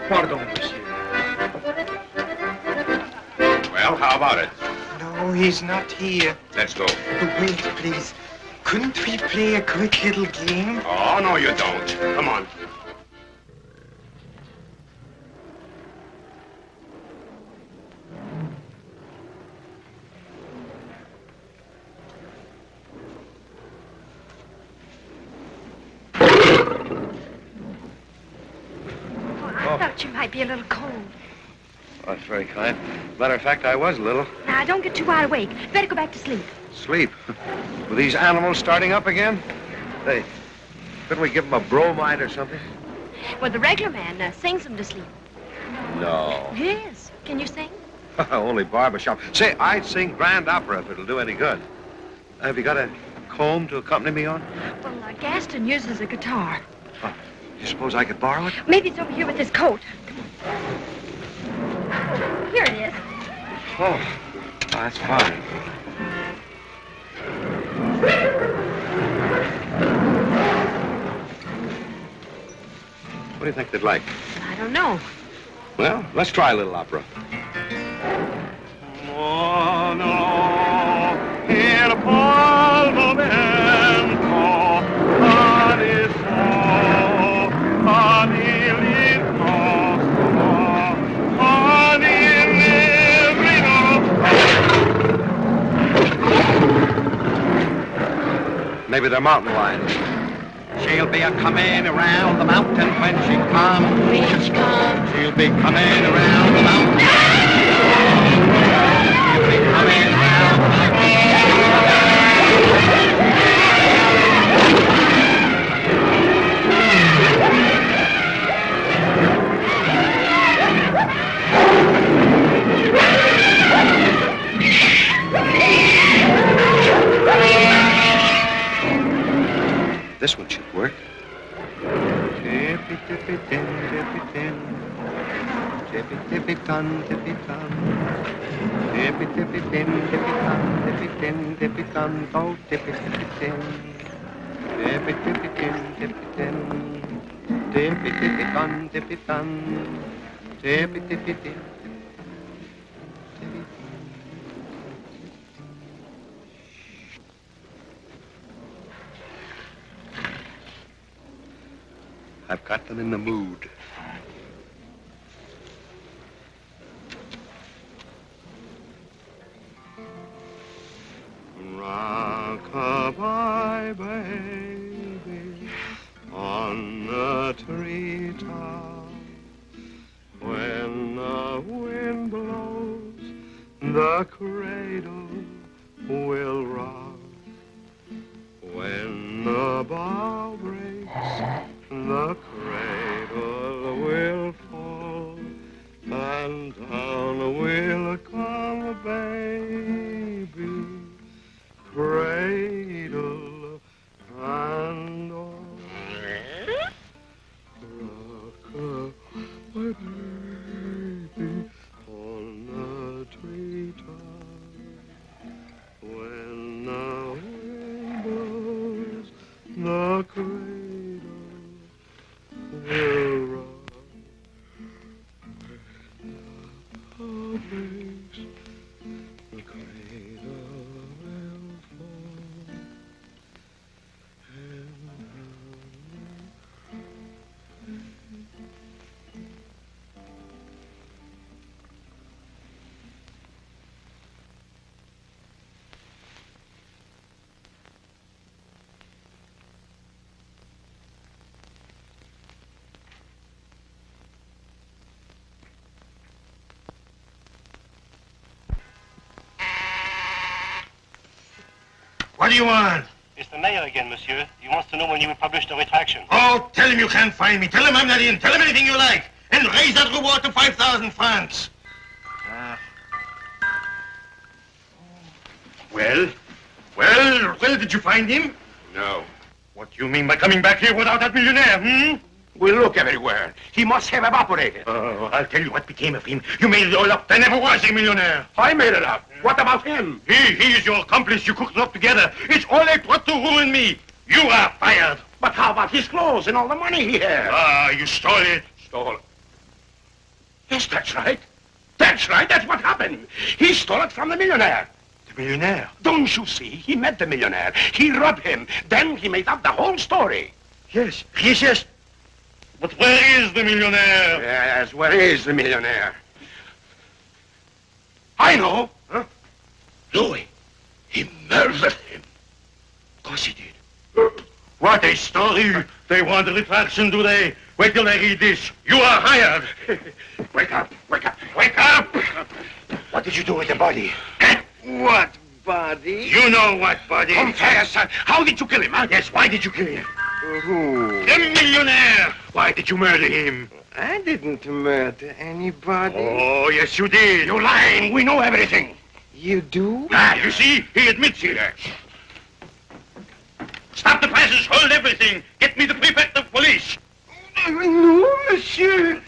B: Pardon, monsieur.
D: Well, how about it?
S: No, he's not here.
D: Let's go.
S: Wait, please.
H: Couldn't we play a quick little game?
G: Oh, no, you don't. Come on.
K: I thought you might be a little cold.
C: Oh, that's very kind. Matter of fact, I was a little.
K: Now, don't get too wide awake. Better go back to sleep.
C: Sleep? Were these animals starting up again? Hey, couldn't we give them a bromide or something?
K: Well, the regular man sings them to sleep.
C: No.
K: Yes. Can you sing?
C: Only barbershop. Say, I'd sing grand opera if it'll do any good. Have you got a comb to accompany me on?
K: Well, Gaston uses a guitar.
C: Oh, you suppose I could borrow it?
K: Maybe it's over here with his coat. Here it is.
C: Oh, that's fine. What do you think they'd like?
K: I don't know.
C: Well, let's try a little opera. Maybe they're mountain lions.
B: She'll be a-coming around the mountain when she comes.
K: When she comes.
B: She'll be coming around the mountain. She'll be coming around the
C: This one should work.
B: Tippy, tippy, tin, tippy, tin. Tippy, tippy, ton, tippy, ton. Tippy, tippy, tin, tippy, ton, tippy, tin, tippy, ton, oh, tippy, tippy, tin. Tippy, tippy, tin, tippy, tin. Tippy, tippy, ton, tippy, ton. Tippy, tippy, tin.
C: I've got them in the mood.
B: Rock-a-bye, baby, on the treetop. When the wind blows, the cradle will rock. When the bough breaks, the cradle will fall, and down will come baby, cradle and all. Rock-a-bye, baby, on the treetop. When the wind blows, the cradle will rock. When the bough breaks, the cradle will fall, and
G: What do you want?
I: It's the mayor again, monsieur. He wants to know when you will publish the retraction.
G: Oh, tell him you can't find me. Tell him I'm not in. Tell him anything you like. And raise that reward to 5,000 francs. Well, did you find him?
B: No.
G: What do you mean by coming back here without that millionaire,
B: We look everywhere. He must have evaporated.
G: Oh, I'll tell you what became of him. You made it all up. There never was a millionaire.
B: I made it up. What about him?
G: He is your accomplice. You cooked it up together. It's all a plot to ruin me. You are fired.
B: But how about his clothes and all the money he had?
G: Ah, you stole it.
B: Stole it. Yes, that's right. That's right. That's what happened. He stole it from the millionaire.
A: The millionaire? Don't you see? He met the millionaire. He robbed him. Then he made up the whole story.
G: Yes, yes. But where is the millionaire?
A: Yes, where is the millionaire? I know. Huh? Louis, he murdered him. Of course he did.
G: What a story. They want a retraction, do they? Wait till they read this. You are hired.
A: Wake up, wake up, wake up! What did you do with the body?
P: What body?
G: You know what body.
A: Confess. How did you kill him? Huh?
G: Yes, why did you kill him?
P: Who?
G: The millionaire. Why did you murder him?
P: I didn't murder anybody.
G: Oh, yes, you did.
A: You're lying. We know everything.
P: You do?
G: Ah, you see? He admits it. Stop the presses. Hold everything. Get me the prefect of police.
P: No, monsieur.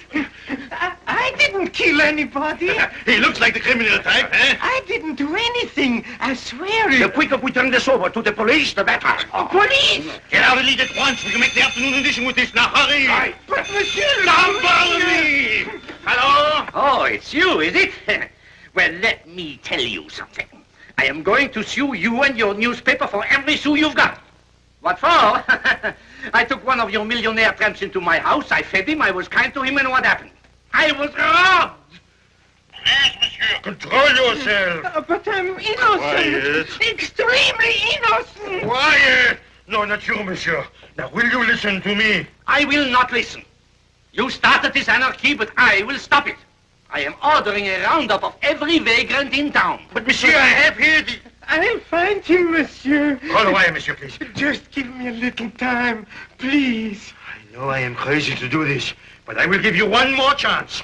P: I didn't kill anybody.
G: He looks like the criminal type, eh?
P: I didn't do anything. I swear
A: The
P: it.
A: quicker we turn this over to the police, the better.
P: Police!
G: Get out of lead at once. We can make the afternoon edition with this. Now, hurry.
A: Right.
P: But, monsieur...
G: Don't bother me. Hello?
I: Oh, it's you, is it? Well, let me tell you something. I am going to sue you and your newspaper for every sou you've got. What for? I took one of your millionaire tramps into my house. I fed him. I was kind to him, and what happened? I was robbed.
G: Please, monsieur, control yourself.
P: But I'm innocent.
G: Quiet.
P: Extremely innocent.
G: Quiet. No, not you, monsieur. Now, will you listen to me?
I: I will not listen. You started this anarchy, but I will stop it. I am ordering a roundup of every vagrant in town.
G: But, monsieur, I have here the...
P: I'll find him, monsieur.
G: Call away, monsieur, please.
P: Just give me a little time, please.
G: I know I am crazy to do this, but I will give you one more chance.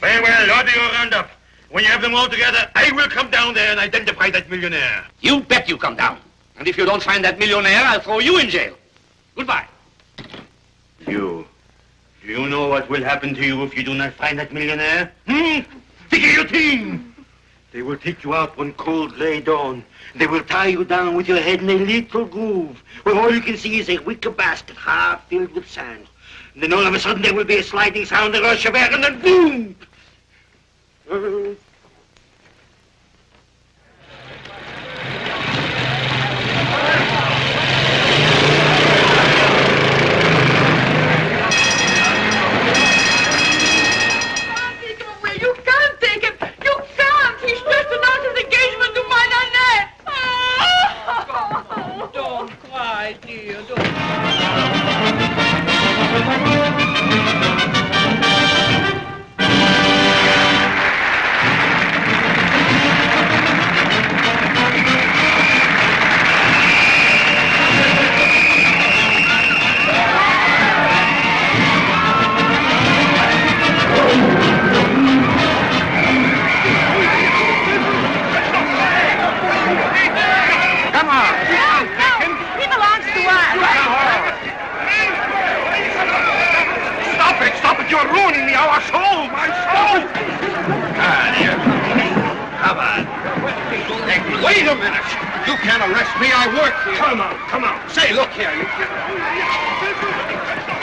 G: Very well, order your roundup. When you have them all together, I will come down there and identify that millionaire.
I: You bet you come down. And if you don't find that millionaire, I'll throw you in jail. Goodbye.
G: You. Do you know what will happen to you if you do not find that millionaire? The guillotine! They will take you out one cold gray dawn. They will tie you down with your head in a little groove, where all you can see is a wicker basket half filled with sand. And then all of a sudden there will be a sliding sound, a rush of air, and then boom!
K: You can't take him. You can't. He's just an out of engagement to my Nanette.
S: Oh, don't cry, dear. Don't.
K: Come on. No, he belongs to us.
A: Stop it. You're ruining me. Our soul, my soul. Come on. Wait a minute. You can't arrest me. I work here. Come on. Say, look here.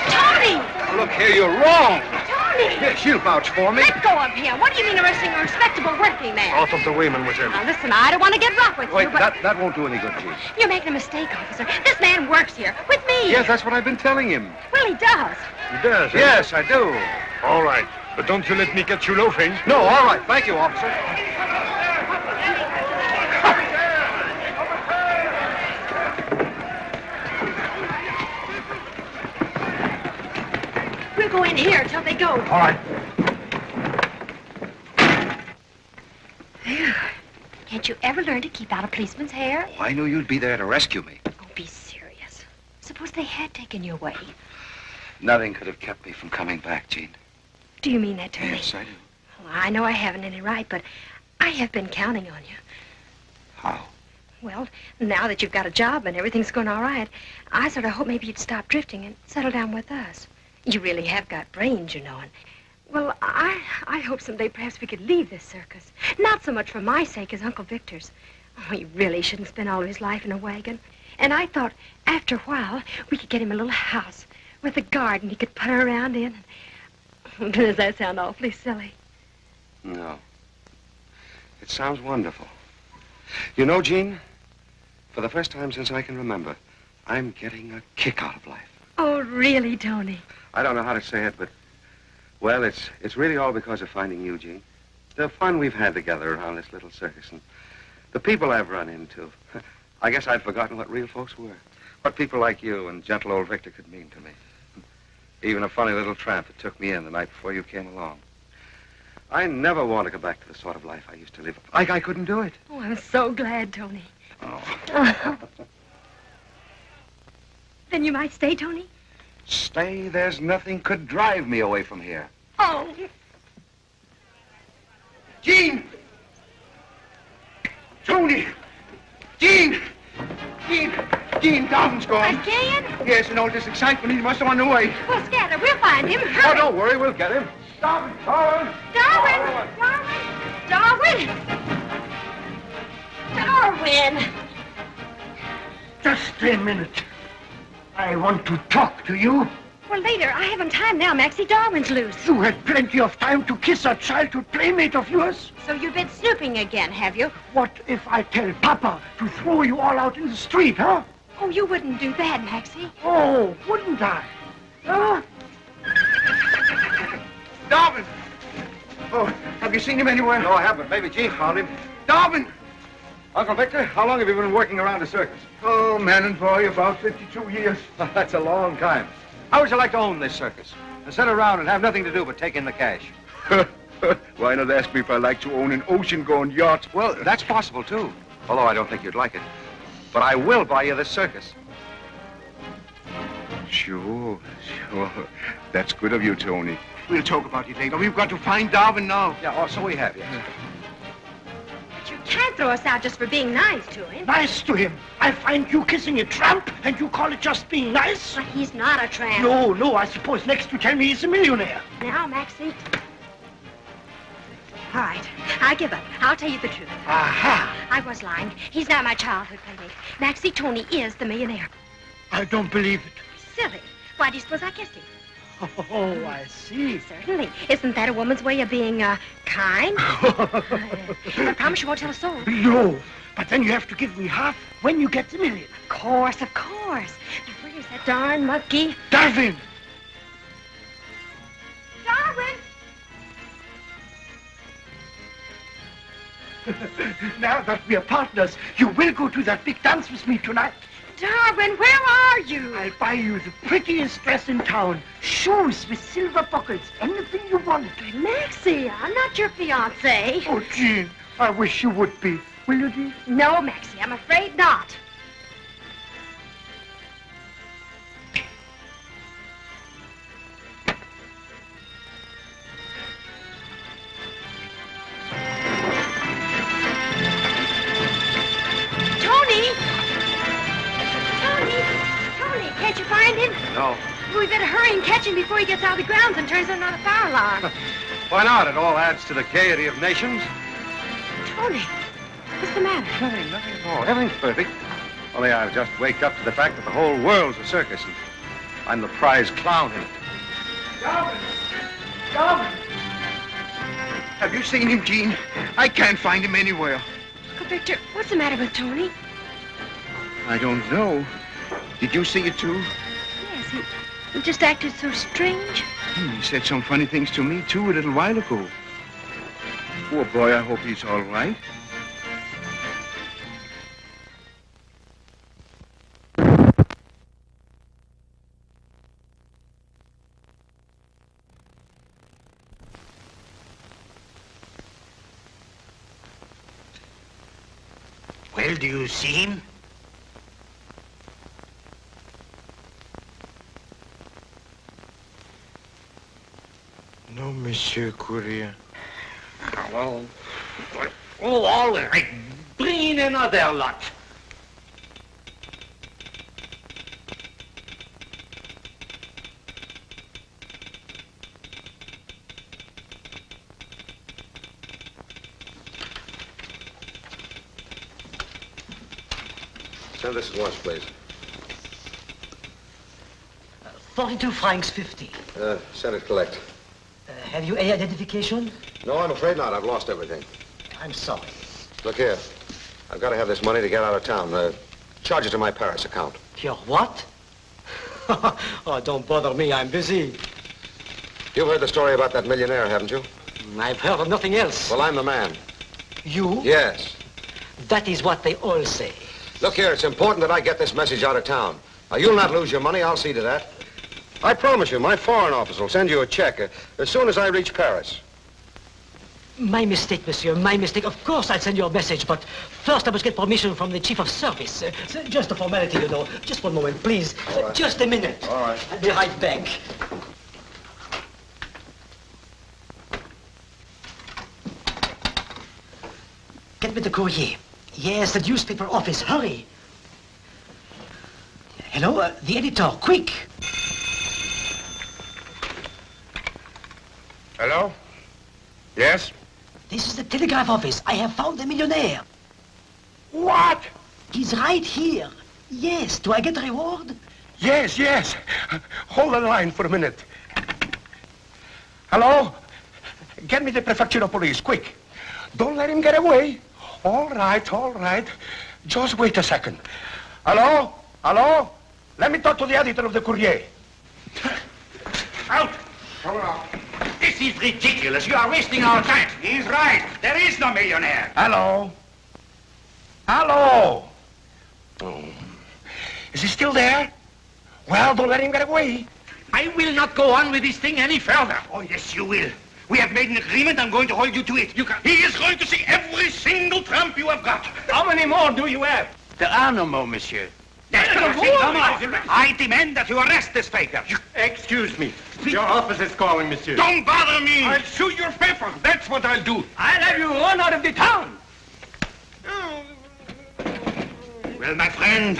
K: Tony!
C: Look here, you're wrong.
K: Tony!
C: Yes, you'll vouch for me.
K: Let go of him. What do you mean arresting a respectable working man?
C: Out of the way, mademoiselle.
K: Now, listen, I don't want to get rough with
C: Wait,
K: you, but...
C: that won't do any good, Jean.
K: You're making a mistake, officer. This man works here with me.
C: Yes, that's what I've been telling him.
K: Well, he does.
C: He does, eh? Yes, I do.
L: All right, but don't you let me get you loafing.
C: No, all right. Thank you, officer.
K: We'll go in here till they go.
C: All right.
K: Can't you ever learn to keep out a policeman's hair?
C: I knew you'd be there to rescue me.
K: Oh, be serious. Suppose they had taken you away.
C: Nothing could have kept me from coming back, Jean.
K: Do you mean that, Tony?
C: Yes, I do.
K: Well, I know I haven't any right, but I have been counting on you.
C: How?
K: Well, now that you've got a job and everything's going all right, I sort of hope maybe you'd stop drifting and settle down with us. You really have got brains, you know, and... Well, I hope someday perhaps we could leave this circus. Not so much for my sake as Uncle Victor's. Oh, he really shouldn't spend all of his life in a wagon. And I thought, after a while, we could get him a little house with a garden he could putter around in. Does that sound awfully silly?
C: No. It sounds wonderful. You know, Jean, for the first time since I can remember, I'm getting a kick out of life.
K: Oh, really, Tony?
C: I don't know how to say it, but, well, it's really all because of finding you, Jean. The fun we've had together around this little circus and the people I've run into. I guess I'd forgotten what real folks were. What people like you and gentle old Victor could mean to me. Even a funny little tramp that took me in the night before you came along. I never want to go back to the sort of life I used to live. I couldn't do it.
K: Oh, I'm so glad, Tony.
C: Oh.
K: Then you might stay, Tony?
C: Stay? There's nothing could drive me away from here.
K: Oh.
I: Jean! Tony! Jean! Jean, Darwin's gone.
K: Again?
I: Yes, and all this excitement, he must have run away.
K: Well, scatter, we'll find him. Hurry.
C: Oh, don't worry, we'll get him.
I: Darwin! Darwin!
K: Darwin! Darwin!
Q: Just a minute. I want to talk to you.
K: Well, later. I haven't time now, Maxie. Darwin's loose.
Q: You had plenty of time to kiss a childhood playmate of yours.
K: So you've been snooping again, have you?
Q: What if I tell Papa to throw you all out in the street, huh?
K: Oh, you wouldn't do that, Maxie.
Q: Oh, wouldn't I? Huh?
I: Darwin! Oh, have you seen him anywhere?
C: No, I haven't. Maybe Jean found him.
I: Darwin!
C: Uncle Victor, how long have you been working around the circus?
I: Oh, man and boy, about 52 years.
C: That's a long time. How would you like to own this circus? And sit around and have nothing to do but take in the cash?
I: Why not ask me if I like to own an ocean-going yacht?
C: Well, that's possible, too. Although I don't think you'd like it. But I will buy you this circus.
I: Sure. That's good of you, Tony. We'll talk about it later. We've got to find Darwin now.
C: Yeah, oh, so we have, yes.
K: But you can't throw us out just for being nice to him.
Q: Nice to him. I find you kissing a tramp, and you call it just being nice?
K: Well, he's not a tramp.
Q: No, I suppose next you tell me he's a millionaire.
K: Now, Maxie. All right, I give up. I'll tell you the truth.
Q: Aha!
K: I was lying. He's not my childhood playmate. Maxie, Tony is the millionaire.
Q: I don't believe it.
K: Silly. Why do you suppose I kissed him?
Q: Oh, I see.
K: Certainly. Isn't that a woman's way of being, kind? I promise you won't tell a soul.
Q: No, but then you have to give me half when you get the million.
K: Of course. Now, where's that darn monkey?
Q: Darwin!
K: Darwin!
Q: Now that we are partners, you will go to that big dance with me tonight.
K: Darwin, where are you?
Q: I'll buy you the prettiest dress in town, shoes with silver pockets, anything you want.
K: Maxie, I'm not your fiancé.
Q: Oh, Jean, I wish you would be. Will you, dear?
K: No, Maxie, I'm afraid not. Tony, can't you find him?
C: No.
K: We better hurry and catch him before he gets out of the grounds and turns on another fire alarm.
C: Why not? It all adds to the gaiety of nations.
K: Tony, what's the matter?
C: Nothing at all. Everything's perfect. Only I've just waked up to the fact that the whole world's a circus, and I'm the prize clown in it.
I: Darwin! Have you seen him, Jean? I can't find him anywhere.
K: Uncle Victor, what's the matter with Tony?
I: I don't know. Did you see it, too?
K: Yes, he just acted so strange.
I: He said some funny things to me, too, a little while ago. Poor boy, I hope he's all right.
T: Well, do you see him?
H: No, Monsieur Courier.
T: Well, all right. Bring in another lot.
C: Send this at once, please.
O: 42 francs 50.
C: Send it collect.
O: Have you any identification?
C: No, I'm afraid not. I've lost everything.
O: I'm sorry.
C: Look here. I've got to have this money to get out of town. Charge it to my Paris account.
O: Your what? Oh, don't bother me. I'm busy.
C: You've heard the story about that millionaire, haven't you?
O: I've heard of nothing else.
C: Well, I'm the man.
O: You?
C: Yes.
O: That is what they all say.
C: Look here, it's important that I get this message out of town. Now, you'll not lose your money. I'll see to that. I promise you, my foreign office will send you a check as soon as I reach Paris.
O: My mistake, monsieur, my mistake. Of course I'll send you a message, but first I must get permission from the chief of service. Just a formality, you know. Just one moment, please.
C: Right.
O: Just a minute.
C: All right.
O: I'll be right back. Get me the courier. Yes, the newspaper office. Hurry. Hello, the editor. Quick.
C: Hello? Yes?
O: This is the telegraph office. I have found the millionaire.
A: What?
O: He's right here. Yes. Do I get a reward?
A: Yes, yes. Hold the line for a minute. Hello? Get me the prefecture of police, quick. Don't let him get away. All right, all right. Just wait a second. Hello? Hello? Let me talk to the editor of the Courier.
F: Out!
A: Come on.
F: This is ridiculous. You are wasting our time. He's right. There is no millionaire.
A: Hello? Hello? Oh. Is he still there? Well, don't let him get away.
F: I will not go on with this thing any further. Oh, yes, you will. We have made an agreement. I'm going to hold you to it. He is going to see every single tramp you have got.
I: How many more do you have? There are no more, monsieur.
F: I demand that you arrest this faker.
L: Excuse me. Your office is calling, monsieur.
F: Don't bother me.
L: I'll shoot your paper. That's what I'll do.
I: I'll have you run out of the town.
F: Well, my friend,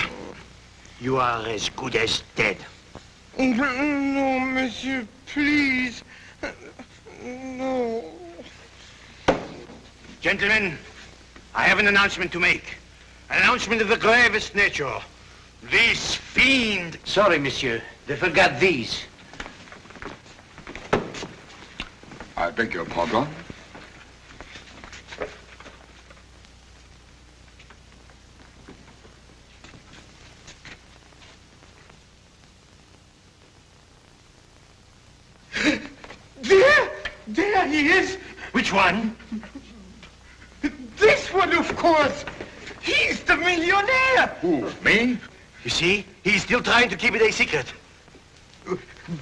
G: You are as good as dead.
L: No, monsieur, please. No.
F: Gentlemen, I have an announcement to make. An announcement of the gravest nature. This fiend...
I: Sorry, monsieur. They forgot these.
U: I beg your pardon.
A: There he is.
F: Which one?
A: This one, of course. He's the millionaire.
U: Who, me?
F: You see, he's still trying to keep it a secret.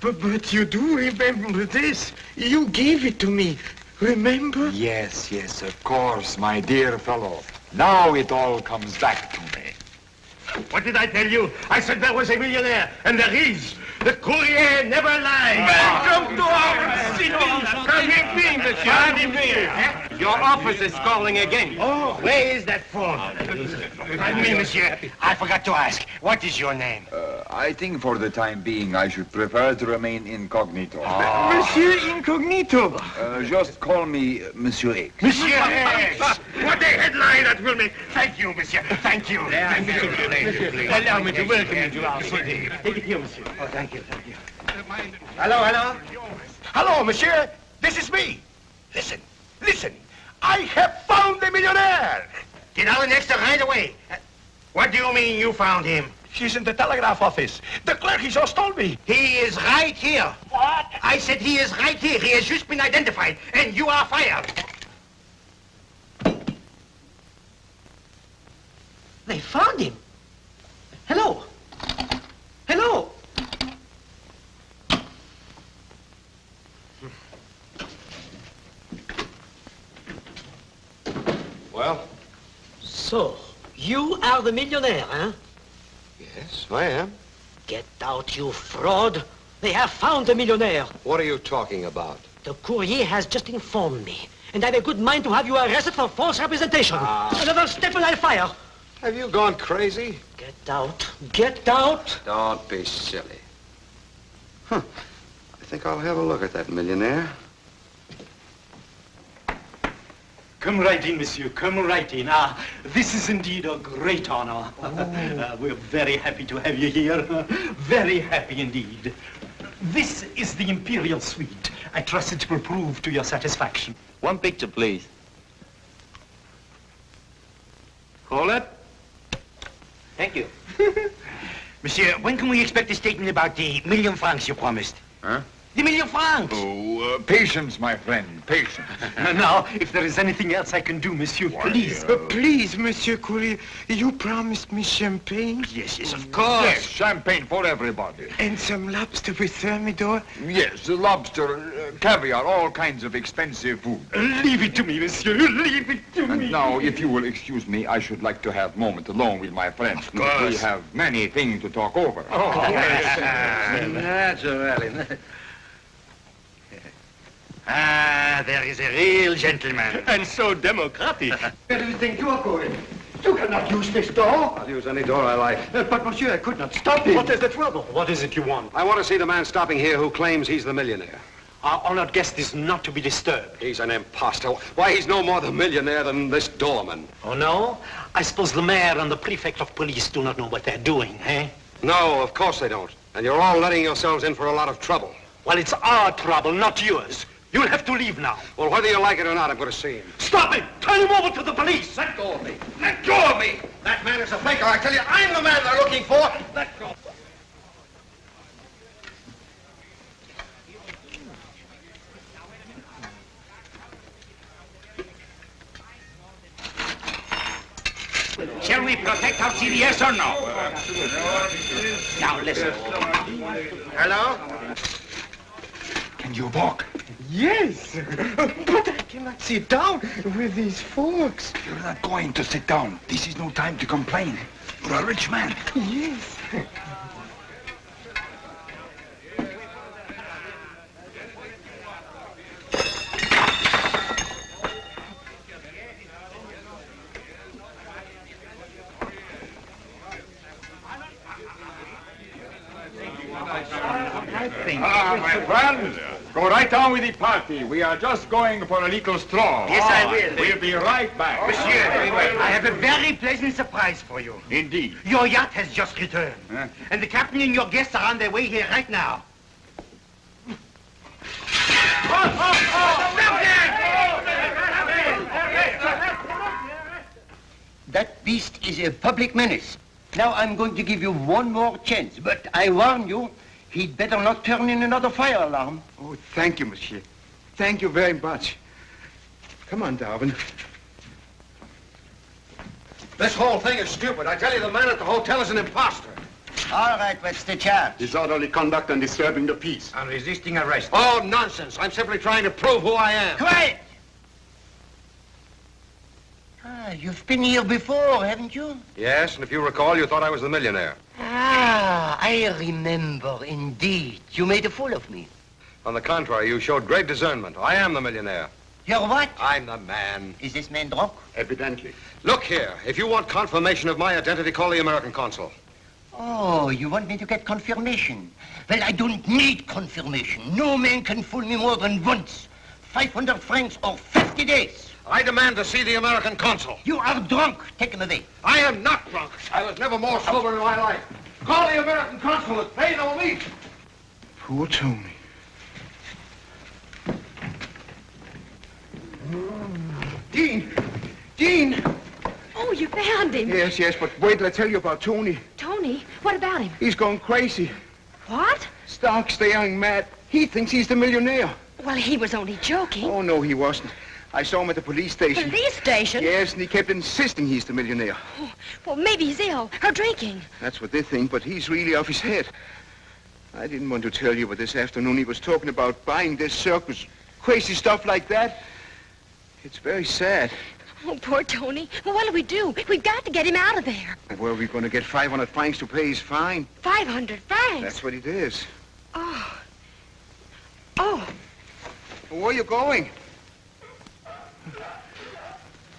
A: But you do remember this. You gave it to me. Remember?
U: Yes, yes, of course, my dear fellow. Now it all comes back to me.
F: What did I tell you? I said there was a millionaire, and there is. The Courier never lies.
A: Welcome to our city. Come in, monsieur.
I: Your office is calling again.
F: Oh, where is that phone? Pardon me, monsieur. I forgot to ask. What is your name?
U: I think for the time being I should prefer to remain incognito.
A: Monsieur Incognito.
U: Just call me Monsieur X.
F: Monsieur X. What a headline that will make. Thank you, monsieur. Thank you.
I: Allow me to welcome you to our city. Take it here, monsieur.
F: Oh, thank you, thank you.
A: Hello, hello. Hello, monsieur. This is me. Listen, listen. I have found the millionaire.
F: Get out next to right away. What do you mean you found him?
A: She's in the telegraph office. The clerk he just told me.
F: He is right here.
A: What?
F: I said he is right here. He has just been identified, and you are fired.
O: They found him. Hello. Hello.
C: Well?
O: So, you are the millionaire, huh?
C: Yes, I am.
O: Get out, you fraud. They have found the millionaire.
C: What are you talking about?
O: The Courier has just informed me, and I've a good mind to have you arrested for false representation. Another step and I'll fire.
C: Have you gone crazy?
O: Get out. Get out.
C: Don't be silly. Huh. I think I'll have a look at that millionaire.
I: Come right in, monsieur. Come right in. This is indeed a great honor. We're very happy to have you here. Very happy indeed. This is the Imperial Suite. I trust it will prove to your satisfaction.
V: One picture, please.
F: Hold it.
I: Thank you.
F: Monsieur, when can we expect a statement about the million francs you promised?
U: Huh?
F: The million francs!
U: Oh, patience, my friend, patience.
Q: Now, if there is anything else I can do, monsieur, please.
H: Please, Monsieur Courier, you promised me champagne?
F: Yes, yes, of course.
U: Yes, champagne for everybody.
H: And some lobster with thermidor?
U: Yes, lobster, caviar, all kinds of expensive food.
Q: Leave it to me, monsieur. Leave it to me.
U: And now, if you will excuse me, I should like to have a moment alone with my friends.
F: Of course.
U: We have many things to talk over.
F: Oh, yes. Naturally. Ah, there is a real gentleman.
Q: And so democratic. Where do you think you are going? You cannot use this door.
C: I'll use any door I like.
Q: But, monsieur, I could not stop him. What is the trouble?
I: What is it you want?
C: I want to see the man stopping here who claims he's the millionaire.
I: Our honored guest is not to be disturbed.
C: He's an imposter. Why, he's no more the millionaire than this doorman.
I: Oh, no? I suppose the mayor and the prefect of police do not know what they're doing, eh?
C: No, of course they don't. And you're all letting yourselves in for a lot of trouble.
I: Well, it's our trouble, not yours. You'll have to leave now.
C: Well, whether you like it or not, I'm going to see him.
I: Stop him! Turn him over to the police!
C: Let go of me! Let go of me! That man is a faker. I tell you, I'm the man they're looking for. Let go.
F: Shall we protect our city, yes or no? Now, listen.
C: Hello?
U: Can you walk?
H: Yes, but I cannot sit down with these folks.
U: You're not going to sit down. This is no time to complain. You're a rich man.
H: Yes.
U: My friend, go right on with the party. We are just going for a little stroll.
F: Yes, I will.
U: We'll be right back.
F: Monsieur, I have a very pleasant surprise for you.
U: Indeed.
F: Your yacht has just returned. And the captain and your guests are on their way here right now.
P: That beast is a public menace. Now I'm going to give you one more chance, but I warn you, he'd better not turn in another fire alarm.
H: Oh, thank you, monsieur. Thank you very much. Come on, Darwin.
C: This whole thing is stupid. I tell you, the man at the hotel is an imposter.
P: All right, what's the charge?
Q: Disorderly conduct and disturbing the peace.
F: And resisting arrest.
C: Oh, nonsense. I'm simply trying to prove who I am.
P: Quiet! Ah, you've been here before, haven't you?
C: Yes, and if you recall, you thought I was the millionaire.
P: Ah, I remember, indeed. You made a fool of me.
C: On the contrary, you showed great discernment. I am the millionaire.
P: You're what?
C: I'm the man.
P: Is this man drunk?
C: Evidently. Look here. If you want confirmation of my identity, call the American consul.
P: Oh, you want me to get confirmation? Well, I don't need confirmation. No man can fool me more than once. 500 francs or 50 days.
C: I demand to see the American consul.
P: You are drunk. Take him away.
C: I am not drunk. I was never more sober in my life. Call the American consulate. They know me.
H: Poor Tony. Dean! Dean!
K: Oh, you found him.
H: Yes, yes, but wait till I tell you about Tony.
K: Tony, what about him?
H: He's gone crazy.
K: What?
H: Stark staring mad. He thinks he's the millionaire.
K: Well, he was only joking.
H: Oh, no, he wasn't. I saw him at the police station.
K: Police station?
H: Yes, and he kept insisting he's the millionaire.
K: Oh, well, maybe he's ill or drinking.
H: That's what they think, but he's really off his head. I didn't want to tell you, but this afternoon he was talking about buying this circus. Crazy stuff like that. It's very sad.
K: Oh, poor Tony. Well, what do we do? We've got to get him out of there.
H: And where are we going to get 500 francs to pay his fine?
K: 500 francs?
H: That's what it is.
K: Oh. Oh.
H: Well, where are you going?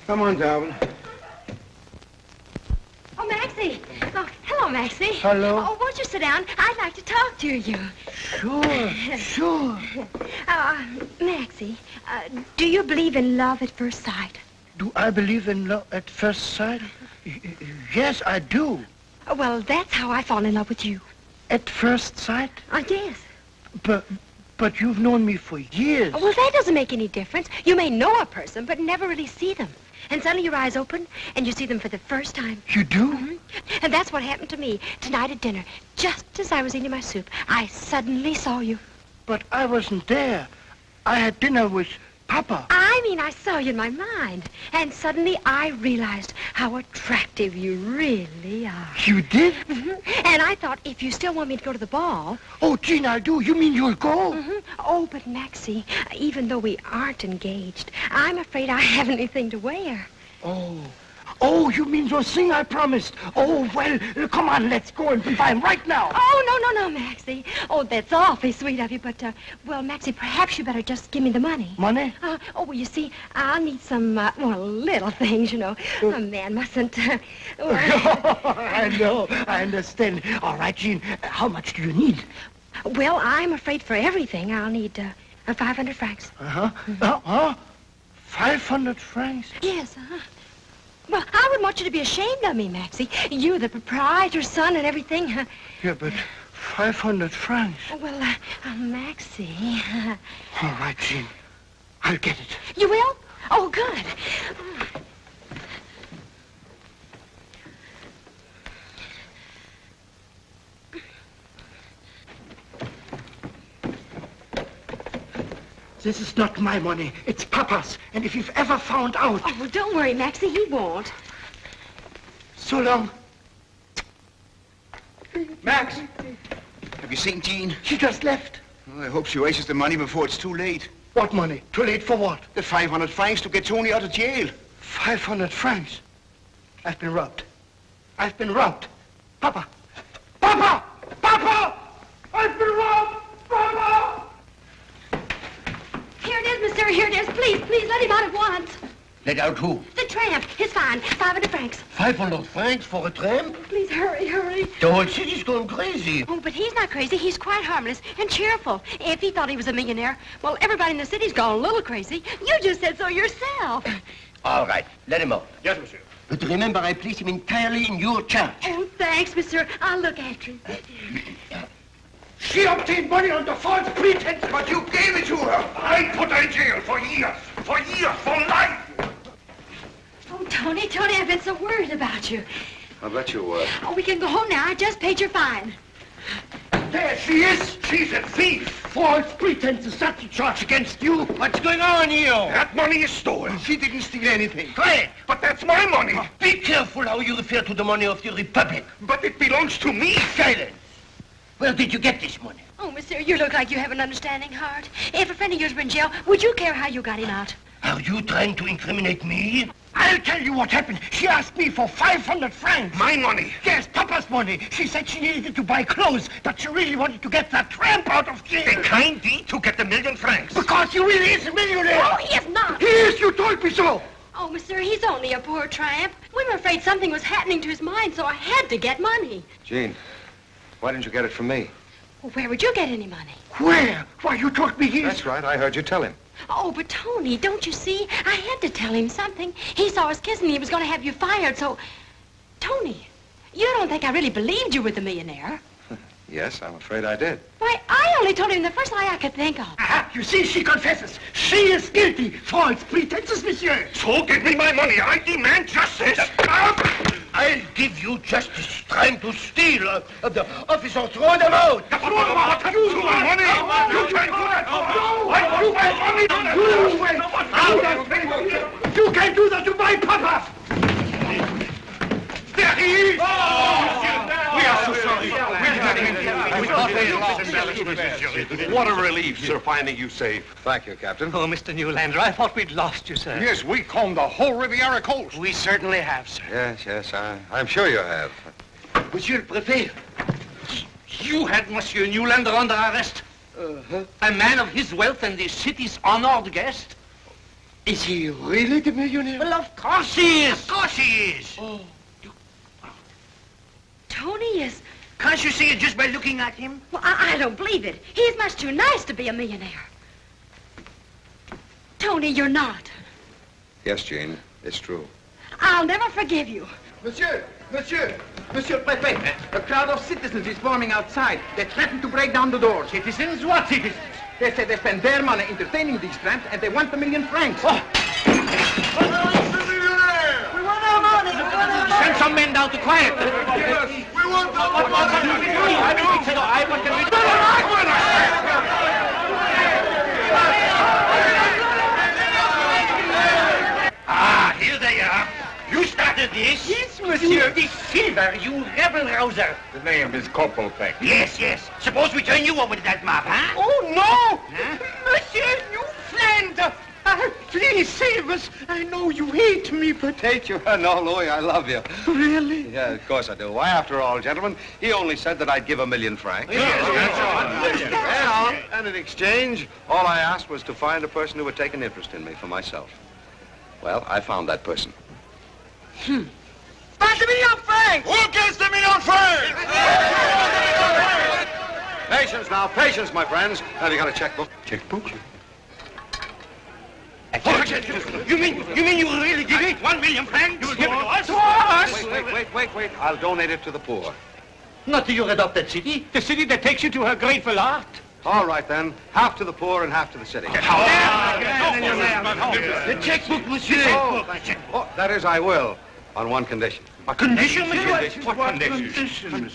H: Come on, Darwin.
K: Oh, Maxie. Oh, hello, Maxie.
H: Hello.
K: Oh, won't you sit down? I'd like to talk to you.
H: Sure, sure.
K: Maxie, do you believe in love at first sight?
Q: Do I believe in love at first sight? Yes, I do.
K: Well, that's how I fall in love with you.
Q: At first sight?
K: Yes.
Q: But you've known me for years.
K: Well, that doesn't make any difference. You may know a person, but never really see them. And suddenly your eyes open, and you see them for the first time.
Q: You do?
K: Mm-hmm. And that's what happened to me tonight at dinner. Just as I was eating my soup, I suddenly saw you.
Q: But I wasn't there. I had dinner with Papa.
K: I mean, I saw you in my mind. And suddenly I realized how attractive you really are.
Q: You did?
K: Mm-hmm. And I thought, if you still want me to go to the ball...
Q: Oh, Jean, I'll do. You mean you'll go?
K: Mm-hmm. Oh, but Maxie, even though we aren't engaged, I'm afraid I haven't anything to wear.
Q: Oh. Oh, you mean those things I promised? Oh, well, come on, let's go and buy them right now.
K: Oh, no, Maxie. Oh, that's awfully sweet of you, but, well, Maxie, perhaps you better just give me the money.
Q: Money?
K: Well, you see, I'll need some, little things, you know. A man mustn't,
Q: I know, I understand. All right, Jean, how much do you need?
K: Well, I'm afraid for everything I'll need, 500 francs.
Q: 500 francs?
K: Yes, Well, I wouldn't want you to be ashamed of me, Maxie. You, the proprietor's son and everything.
Q: Yeah, but 500 francs.
K: Well, Maxie.
Q: All right, Jean. I'll get it.
K: You will? Oh, good.
Q: This is not my money. It's Papa's. And if you've ever found out...
K: Oh, well, don't worry, Maxie. He won't.
Q: So long.
E: Max! Have you seen Jean?
Q: She just left.
E: Well, I hope she raises the money before it's too late.
Q: What money? Too late for what?
E: The 500 francs to get Tony out of jail.
Q: 500 francs? I've been robbed. I've been robbed. Papa! Papa! Papa! I've been robbed! Papa!
K: Here it is, mister. Here it is. Please, let him out at once.
P: Let out who?
K: The tramp. His fine. 500 francs.
P: 500 francs for a tramp?
K: Please, hurry.
P: The whole city's going crazy.
K: Oh, but he's not crazy. He's quite harmless and cheerful. If he thought he was a millionaire, well, everybody in the city's gone a little crazy. You just said so yourself.
P: All right, let him out.
E: Yes, monsieur.
P: But remember, I place him entirely in your charge.
K: Oh, thanks, mister. I'll look after him.
Q: She obtained money under false pretense.
A: But you gave it to her. I put her in jail for years, for life.
K: Oh, Tony, I've been so worried about you.
C: I'll bet you would.
K: Oh, we can go home now. I just paid your fine.
Q: There she is. She's a thief. False pretenses. That's a charge against you.
P: What's going on here?
A: That money is stolen.
Q: She didn't steal anything.
P: Quiet.
A: But that's my money.
P: Be careful how you refer to the money of the Republic.
A: But it belongs to me.
P: Silence. Where did you get this money?
K: Oh, mister, you look like you have an understanding heart. If a friend of yours were in jail, would you care how you got him out?
P: Are you trying to incriminate me?
Q: I'll tell you what happened. She asked me for 500 francs.
A: My money.
Q: Yes, Papa's money. She said she needed it to buy clothes, but she really wanted to get that tramp out of jail.
A: A kind deed to get the 1,000,000 francs.
Q: Because he really is a millionaire.
K: Oh, he is not.
Q: He is. You told me so.
K: Oh, mister, he's only a poor tramp. We were afraid something was happening to his mind, so I had to get money.
C: Jean, why didn't you get it from me?
K: Well, where would you get any money?
Q: Where? Why, you told me here.
C: That's right. I heard you tell him.
K: Oh, but Tony, don't you see? I had to tell him something. He saw us kissing. He was going to have you fired, so... Tony, you don't think I really believed you were the millionaire?
C: Yes, I'm afraid I did.
K: Why, I only told him the first lie I could think of.
Q: Aha, you see, she confesses. She is guilty. False pretenses, monsieur.
A: So give me my money. I demand justice.
P: I'll give you justice. Trying to steal. The officer, throw them out.
A: Throw them out. You my money. You can't do that.
Q: You can't do that to my Papa.
A: There he is. We are so sorry.
L: What a relief, sir, finding you safe.
C: Thank you, Captain.
I: Oh, Mr. Newlander, I thought we'd lost you, sir.
L: Yes, we combed the whole Riviera coast.
I: We certainly have, sir.
C: Yes, I'm sure you have.
I: Monsieur le Préfet.
F: You had Monsieur Newlander under arrest. A man of his wealth and the city's honored guest.
Q: Is he really the millionaire?
F: Well, of course he is. Of course he is.
Q: Oh.
K: Tony is...
F: Can't you see it just by looking at him?
K: Well, I don't believe it. He's much too nice to be a millionaire. Tony, you're not.
C: Yes, Jean, it's true.
K: I'll never forgive you.
I: Monsieur le Préfet, a crowd of citizens is forming outside. They threaten to break down the doors.
F: Citizens? What citizens?
I: They say they spend their money entertaining these tramps and they want the 1,000,000 francs.
A: Oh.
F: some men down to quiet.
A: We want
F: Ah, here they are. You started this?
I: Yes, monsieur.
F: You deceiver, you rebel-rouser.
U: The name is Corporal Peck.
F: Yes, yes. Suppose we turn you over to that mob, huh?
I: Oh, no!
F: Huh?
I: Monsieur, you Flander! Please save us. I know you hate me, but...
C: Hate you? No, Louis, I love you.
I: Really?
C: Yeah, of course I do. Why, after all, gentlemen, he only said that I'd give $1 million francs. And in exchange, all I asked was to find a person who would take an interest in me for myself. Well, I found that person.
I: But $1 million francs!
A: Who gets the $1 million francs?
C: Patience now, patience, my friends. Have you got a checkbook? Checkbook?
F: You mean you will really give it? 1 million francs? You will give it to us?
C: Wait. I'll donate it to the poor.
I: Not to your adopted city. The city that takes you to her grateful heart.
C: All right, then. Half to the poor and half to the city.
F: The checkbook, monsieur.
C: Oh, that is, I will, on one condition.
F: A condition, monsieur?
C: What condition?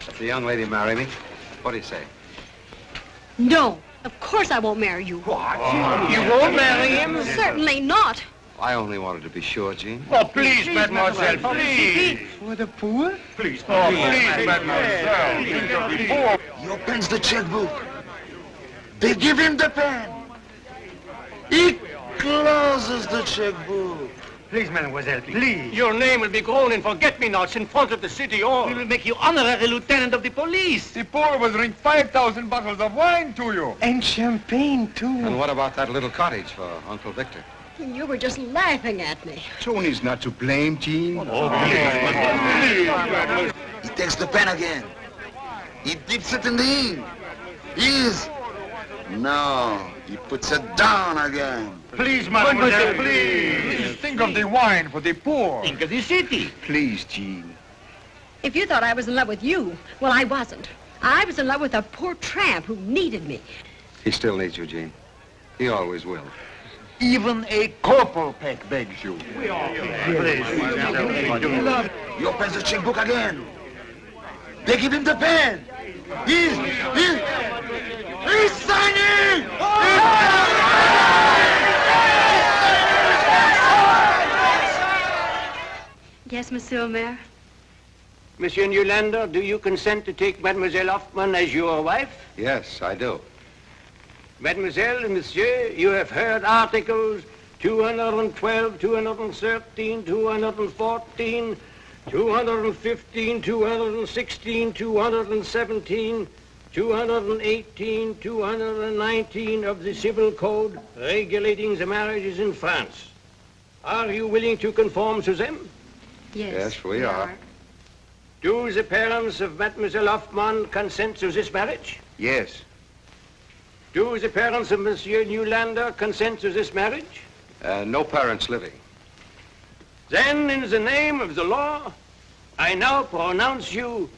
C: If the young lady marry me, what do you say?
K: No, of course I won't marry you.
I: What? You won't marry him?
K: Certainly not.
C: I only wanted to be sure, Jean.
F: Oh, please, mademoiselle, please.
I: For the poor?
F: Please, mademoiselle.
A: He opens the checkbook. They give him the pen. He closes the checkbook.
I: Please, mademoiselle, please. Your name will be grown in forget-me-nots in front of the city hall. We will make you honorary lieutenant of the police.
U: The poor will drink 5,000 bottles of wine to you.
I: And champagne, too.
C: And what about that little cottage for Uncle Victor?
K: You were just laughing at me.
E: Tony's not to blame, Jean.
A: He takes the pen again. He dips it in the ink. No, he puts it down again.
F: Please, mademoiselle, please.
U: Think of the wine for the poor.
F: Think of the city.
E: Please, Jean.
K: If you thought I was in love with you, well, I wasn't. I was in love with a poor tramp who needed me.
C: He still needs you, Jean. He always will.
I: Even a Corporal Peck begs you.
A: He opens the checkbook again. They give him the pen. He's signing!
K: Yes, Monsieur Mayor?
I: Monsieur Newlander, do you consent to take Mademoiselle Hoffman as your wife?
C: Yes, I do.
I: Mademoiselle, Monsieur, you have heard articles 212, 213, 214, 215, 216, 217, 218, 219 of the Civil Code regulating the marriages in France. Are you willing to conform to them?
C: Yes, we are.
I: Do the parents of Mademoiselle Hoffman consent to this marriage?
C: Yes.
I: Do the parents of Monsieur Newlander consent to this marriage?
C: No parents living.
I: Then, in the name of the law, I now pronounce you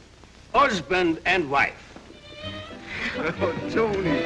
I: husband and wife.
E: Oh, Tony.